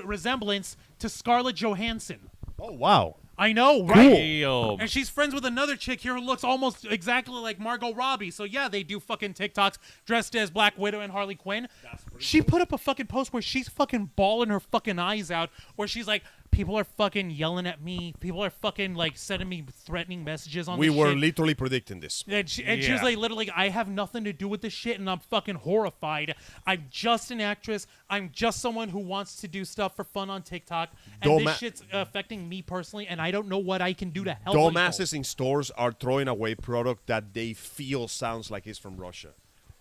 resemblance to Scarlett Johansson. Oh, wow. I know, right? Cool. And she's friends with another chick here who looks almost exactly like Margot Robbie. So yeah, they do fucking TikToks dressed as Black Widow and Harley Quinn. She put up a fucking post where she's fucking bawling her fucking eyes out, where she's like, people are fucking yelling at me. People are fucking like sending me threatening messages on We this were shit. literally predicting this. And she was like, literally, I have nothing to do with this shit, and I'm fucking horrified. I'm just an actress. I'm just someone who wants to do stuff for fun on TikTok, and this shit's affecting me personally, and I don't know what I can do to help. Dumbasses in stores are throwing away product that they feel sounds like it's from Russia.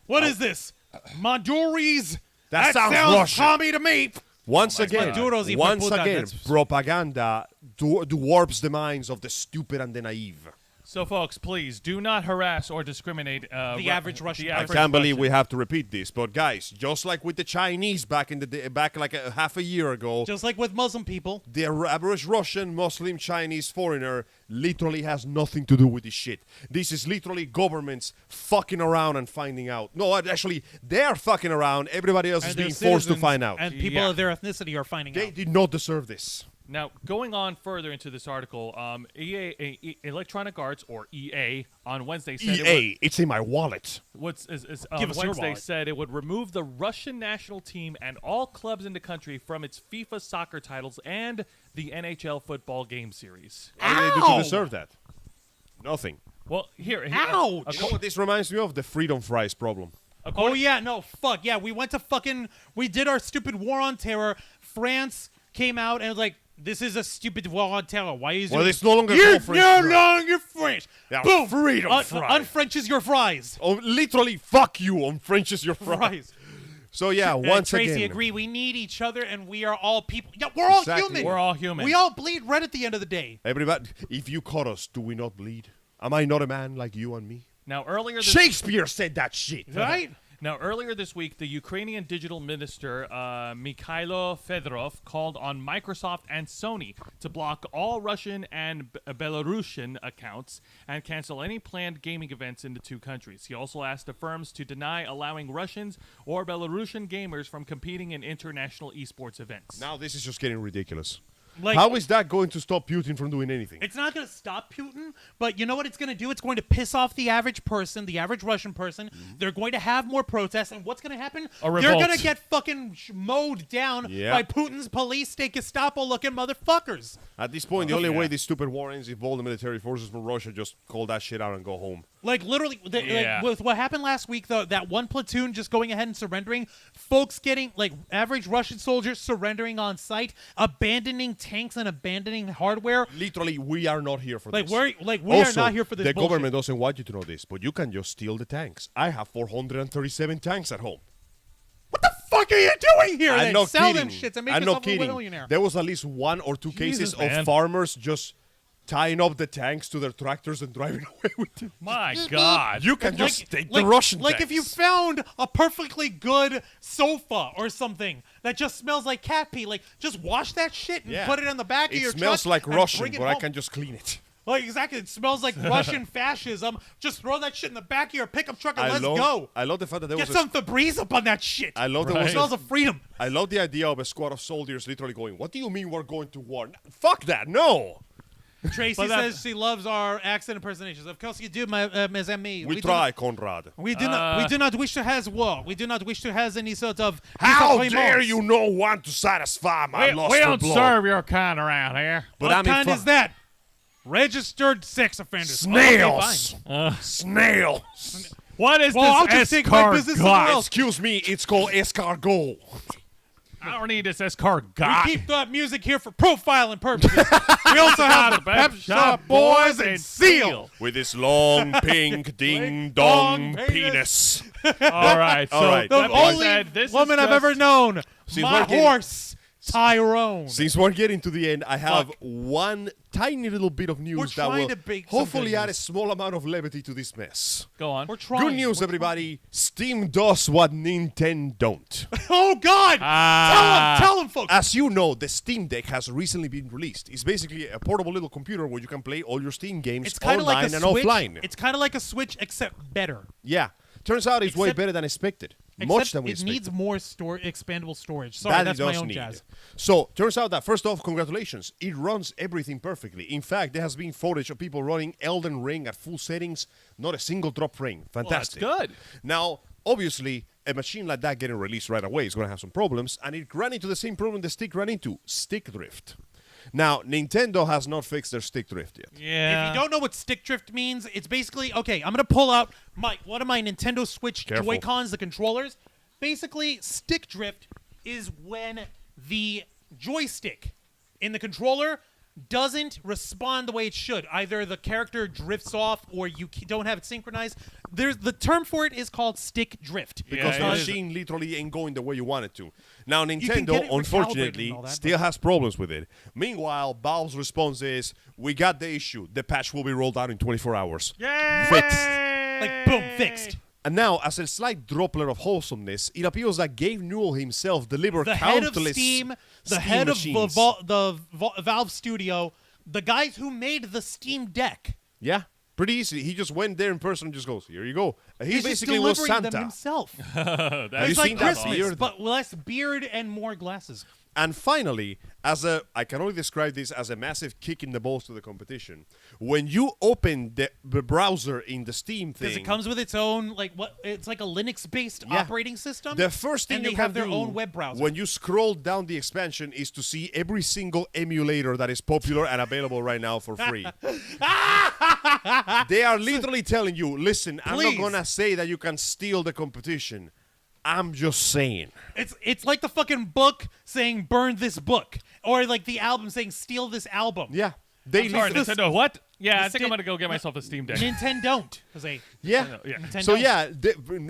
What is this? Maduri's? That sounds Russian. Tommy to me. Once again, That's- propaganda dwarfs the minds of the stupid and the naive. So, folks, please do not harass or discriminate The average Russian. I can't believe we have to repeat this, but guys, just like with the Chinese back in the day, back like half a year ago, Just like with Muslim people. the average Russian, Muslim, Chinese foreigner literally has nothing to do with this shit. This is literally governments fucking around and finding out. No, actually, they're fucking around. Everybody else is being forced to find out. And people of their ethnicity are finding They out. did not deserve this. Now, going on further into this article, Electronic Arts, or EA, on Wednesday said It's in my wallet. Give us your Wednesday wallet. said it would remove the Russian national team and all clubs in the country from its FIFA soccer titles and the NHL football game series. What did they do to deserve that? Nothing. Well, here. Ouch! You know what this reminds me of? The freedom fries problem. Oh, yeah, no, fuck. Yeah, we went to fucking... We did our stupid war on terror. France came out and was like, this is a stupid war on terror. Why is Well, it... it's no longer You're French no fries. longer French. Yeah, Boom. freedom fries. Unfrenches your fries. Oh, literally, fuck you on French's your fries. Fries. So yeah, once Tracy again, agree. We need each other, and we are all people. Yeah, we're all Exactly. human. We're all human. We all bleed red at the end of the day. everybody, if you cut us, do we not bleed? Am I not a man like you and me? Now, earlier this Shakespeare said that shit. Right? Now, earlier this week, the Ukrainian digital minister, Mikhailo Fedorov, called on Microsoft and Sony to block all Russian and Belarusian accounts and cancel any planned gaming events in the two countries. He also asked the firms to deny allowing Russians or Belarusian gamers from competing in international esports events. Now this is just getting ridiculous. Like, How is that going to stop Putin from doing anything? it's not going to stop Putin, but you know what it's going to do? It's going to piss off the average person, the average Russian person. They're going to have more protests, and what's going to happen? A revolt. They're going to get fucking mowed down Yeah. by Putin's police state Gestapo-looking motherfuckers. At this point, the only way this stupid war ends if all the military forces from Russia just call that shit out and go home. Like, literally, Yeah. like, with what happened last week, though, that one platoon just going ahead and surrendering, folks getting, like, average Russian soldiers surrendering on site, abandoning tanks and abandoning hardware. Literally, we are not here for Like, this. we are Also, not here for this the bullshit. government doesn't want you to know this, but you can just steal the tanks. I have 437 tanks at home. What the fuck are you doing here? I'm Then not sell kidding. them shits and make I'm yourself not a kidding. millionaire. There was at least one or two Jesus, cases man. of farmers just tying up the tanks to their tractors and driving away with them. My God. You can just take the Russian Like tanks. if you found a perfectly good sofa or something that just smells like cat pee, like just wash that shit and put it on the back of your It smells truck like and Russian, bring it but I home. can just clean it. Like exactly, it smells like Russian fascism. Just throw that shit in the back of your pickup truck and let's go. I love the fact that there Get was some Febreze up on that shit. I love there It was smells of freedom. I love the idea of a squad of soldiers literally going, "What do you mean we're going to war?" Fuck that, no. Tracy says she loves our accent impersonations. Of course you do, mes amis. We try, Conrad. We do not wish to have war. We do not wish to have any sort of. How disagreements. dare you no want to satisfy my lust we for don't blood? serve your kind around here. But What I mean, kind is that? Registered sex offenders. Snails. Okay, fine. Snails. What is Well, I'll just this take my escargot? business somewhere else. Excuse me, it's called escargot. I don't need this escargot. We keep that music here for profiling purposes. We also have the Pep Shop Boys and Seal. With this long pink ding dong dong penis. All right. All right. The that being only said, this is woman I've just- ever known. See, My we're getting- horse, Tyrone. Since we're getting to the end, I have Fuck. one tiny little bit of news We're that trying will to bake some hopefully good add a news. small amount of levity to this mess. Go on. We're trying. Good news, We're everybody. Steam does what Nintendo don't. trying. Oh, God. Tell him, folks. As you know, the Steam Deck has recently been released. It's basically a portable little computer where you can play all your Steam games It's kind online of like a and Switch. offline. It's kind of like a Switch, except better. Yeah. Turns out it's way Except- better than expected. Much Except than we it expected. needs more expandable storage. Sorry, That that's it my does own need. jazz. So, turns out that first off, congratulations. It runs everything perfectly. In fact, there has been footage of people running Elden Ring at full settings, not a single drop frame. Fantastic. Well, that's good. Now, obviously, a machine like that getting released right away is going to have some problems, and it ran into the same problem the stick ran into, stick drift. Now, Nintendo has not fixed their stick drift yet. If you don't know what stick drift means, it's basically, okay, I'm going to pull out one of my Nintendo Switch Careful. Joy-Cons, the controllers. Basically, stick drift is when the joystick in the controller doesn't respond the way it should. Either the character drifts off or you don't have it synchronized. The term for it is called stick drift. Because Yeah, the it is. machine literally ain't going the way you want it to. Now, can Nintendo, get it recalibrated unfortunately, and all that, still has problems with it. Meanwhile, Valve's response is, we got the issue. The patch will be rolled out in 24 hours. Yay! Fixed. Like, boom, fixed. And now, as a slight droplet of wholesomeness, it appears that Gabe Newell himself delivered The head of countless Steam, the Steam head machines. of the Valve Studio, the guys who made the Steam Deck. Yeah, pretty easy. He just went there in person and just goes, here you go. And he He's just basically was delivering Santa. them himself. Have you It's seen like that Christmas, beard? but less beard and more glasses. And finally, I can only describe this as a massive kick in the balls to the competition. When you open the browser in the Steam thing, Because it comes with its own, it's like a Linux-based Yeah. operating system. the first thing and you they can have their do own web browser. when you scroll down the expansion is to see every single emulator that is popular and available right now for free. They are literally telling you, listen, I'm not Please. going to say that you can steal the competition. I'm just saying. It's like the fucking book saying burn this book, or like the album saying steal this album. Yeah. They Sorry, literally- Nintendo. What? Yeah, I the think I'm Steam- gonna go get myself a Steam Deck. Nintendo don't. 'Cause they- Yeah. Yeah. Nintendo. So yeah,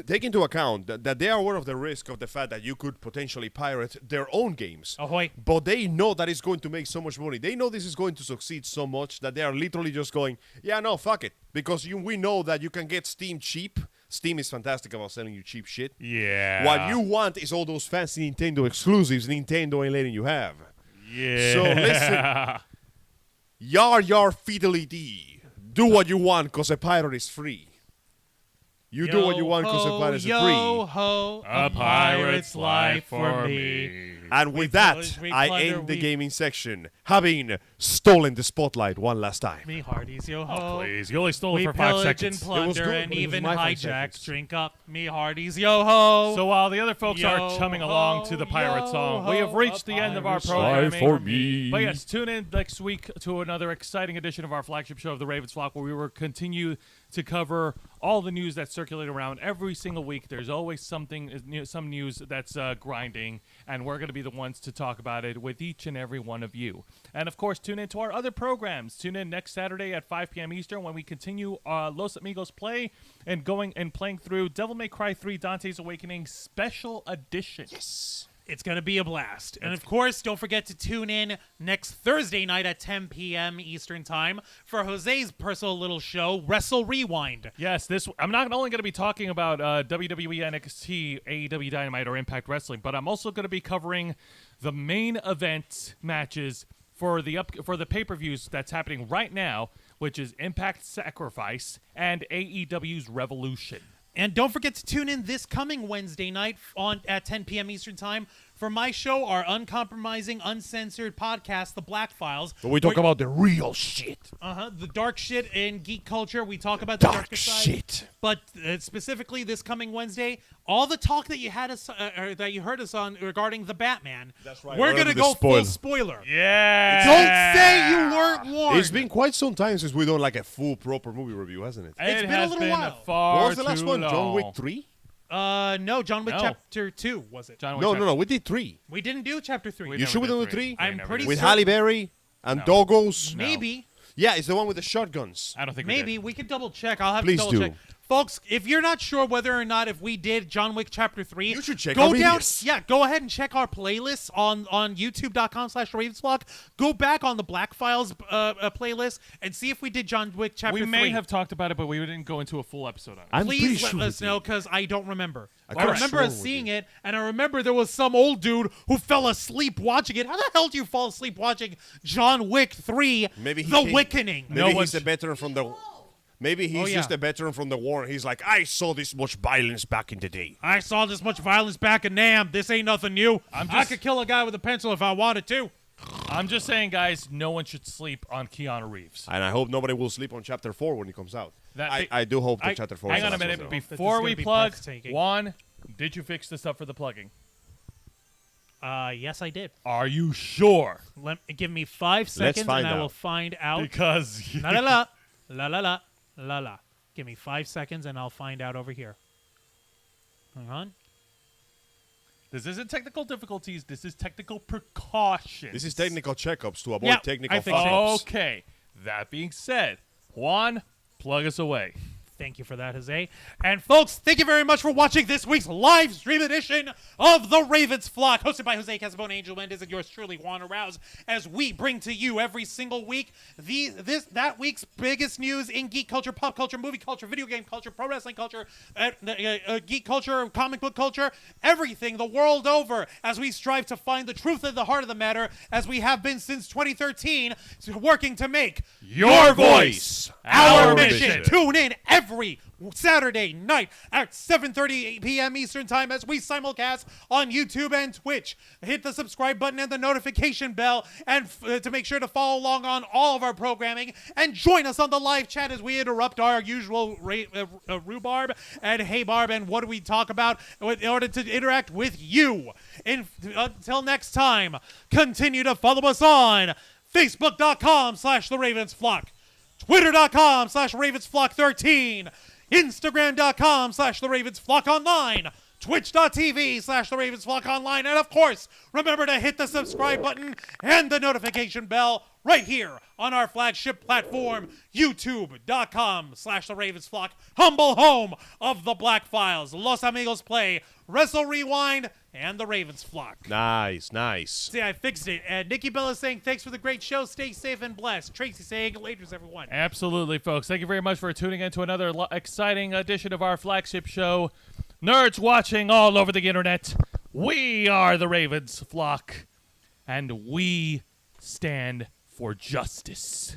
take into account that they are aware of the risk of the fact that you could potentially pirate their own games. Ahoy. But they know that it's going to make so much money. They know this is going to succeed so much that they are literally just going, yeah, no, fuck it. Because we know that you can get Steam cheap. Steam is fantastic about selling you cheap shit. Yeah. What you want is all those fancy Nintendo exclusives Nintendo ain't letting you have. Yeah. So listen. Yar fidelity. Do what you want because a pirate is free. You do what you want because a pirate is free. Yo ho, A pirate's life for me. And with pillage, that, we I plunder, end the we- gaming section, having stolen the spotlight one last time. Me hearties, yo ho. Oh, please. You only stole it We for 5 pillage seconds. and plunder good, and but it was even my 5 hijack. seconds. Drink up, me hearties, yo ho. So while the other folks are Yo chumming ho, along to the pirate yo song, we have ho, reached a the end of our pirate's life programming. for me. But yes, tune in next week to another exciting edition of our flagship show of the Ravens Flock, where we will continue to cover all the news that circulate around every single week. There's always some news that's grinding, and we're going to be the ones to talk about it with each and every one of you. And of course, tune in to our other programs. Tune in next Saturday at 5 p.m. Eastern when we continue Los Amigos Play and playing through Devil May Cry 3 Dante's Awakening Special Edition. Yes. It's going to be a blast. And of course, don't forget to tune in next Thursday night at 10 p.m. Eastern Time for Jose's personal little show, Wrestle Rewind. Yes, I'm not only going to be talking about WWE, NXT, AEW Dynamite, or Impact Wrestling, but I'm also going to be covering the main event matches for the pay-per-views that's happening right now, which is Impact Sacrifice and AEW's Revolution. And don't forget to tune in this coming Wednesday night at 10 p.m. Eastern Time for my show, our uncompromising, uncensored podcast, The Black Files. But we talk about the real shit. The dark shit in geek culture. We talk about the darker side. Shit. But specifically this coming Wednesday, all the talk that you had us, or that you heard us on regarding the Batman, That's right. we're gonna go full spoiler. Yeah. Don't say you weren't warned. It's been quite some time since we done like a full proper movie review, hasn't it? It's been a has little been while. Far What was the last too one? John long. Wick 3? No, John Wick No. Chapter 2 was it? John Wick No, Chapter- we did 3. We didn't do Chapter 3. We You never sure we did done the 3? I'm never pretty did. With certain- Halle Berry and No. Doggos? Maybe. Yeah, it's the one with the shotguns. I don't think Maybe we we could double check. I'll have Please to double do. check. Folks, if you're not sure whether or not if we did John Wick Chapter 3, You should check go our down. videos. Yeah, go ahead and check our playlists on youtube.com/ravensflock. Go back on the Black Files playlist and see if we did John Wick Chapter We 3. may have talked about it, but we didn't go into a full episode on it. I'm pretty Please let sure us we know did. because I don't remember. I could've remember sworn us we seeing did. it, and I remember there was some old dude who fell asleep watching it. How the hell do you fall asleep watching John Wick 3, Maybe he The came- Wickening? Maybe No he's one's- a veteran from the... Maybe he's Oh, yeah. just a veteran from the war. He's like, I saw this much violence back in the day. I saw this much violence back in Nam. This ain't nothing new. I just- could kill a guy with a pencil if I wanted to. I'm just saying, guys, no one should sleep on Keanu Reeves. And I hope nobody will sleep on Chapter 4 when it comes out. That- I do hope that I- Chapter 4 Hang is on a the last minute. one, though. Before gonna we be plug, breathtaking. Juan, did you fix the stuff for the plugging? Yes, I did. Are you sure? Give me 5 seconds, find and I will out. find out. Because La la la, la la la, la la. Give me 5 seconds, and I'll find out over here. Hang on. this isn't technical difficulties. This is technical precautions. This is technical checkups to avoid Yeah, technical I think so. fuck-ups. Okay. That being said, Juan, plug us away. Thank you for that, Jose. And folks, thank you very much for watching this week's live stream edition of The Ravens Flock, hosted by Jose Casabona, Angel Mendez, and yours truly, Juan Arouse, as we bring to you every single week that week's biggest news in geek culture, pop culture, movie culture, video game culture, pro wrestling culture, geek culture, comic book culture, everything the world over, as we strive to find the truth at the heart of the matter, as we have been since 2013, working to make Your voice, our our mission. mission. Tune in every Saturday night at 7:30 p.m. Eastern Time as we simulcast on YouTube and Twitch. Hit the subscribe button and the notification bell and to make sure to follow along on all of our programming and join us on the live chat as we interrupt our usual rhubarb and hey barb and what do we talk about in order to interact with you. Until next time, continue to follow us on Facebook.com/TheRavensFlock, Twitter.com/RavensFlock13, Instagram.com/TheRavensFlockOnline, Twitch.tv/TheRavensFlockOnline, and of course, remember to hit the subscribe button and the notification bell right here on our flagship platform, YouTube.com/TheRavensFlock, humble home of the Black Files, Los Amigos Play, Wrestle Rewind, and the Ravens Flock. Nice. See, I fixed it. And Nikki Bella saying, thanks for the great show. Stay safe and blessed. Tracy saying, laters, everyone. Absolutely, folks. Thank you very much for tuning in to another exciting edition of our flagship show. Nerds watching all over the internet. We are the Ravens Flock, and we stand for justice.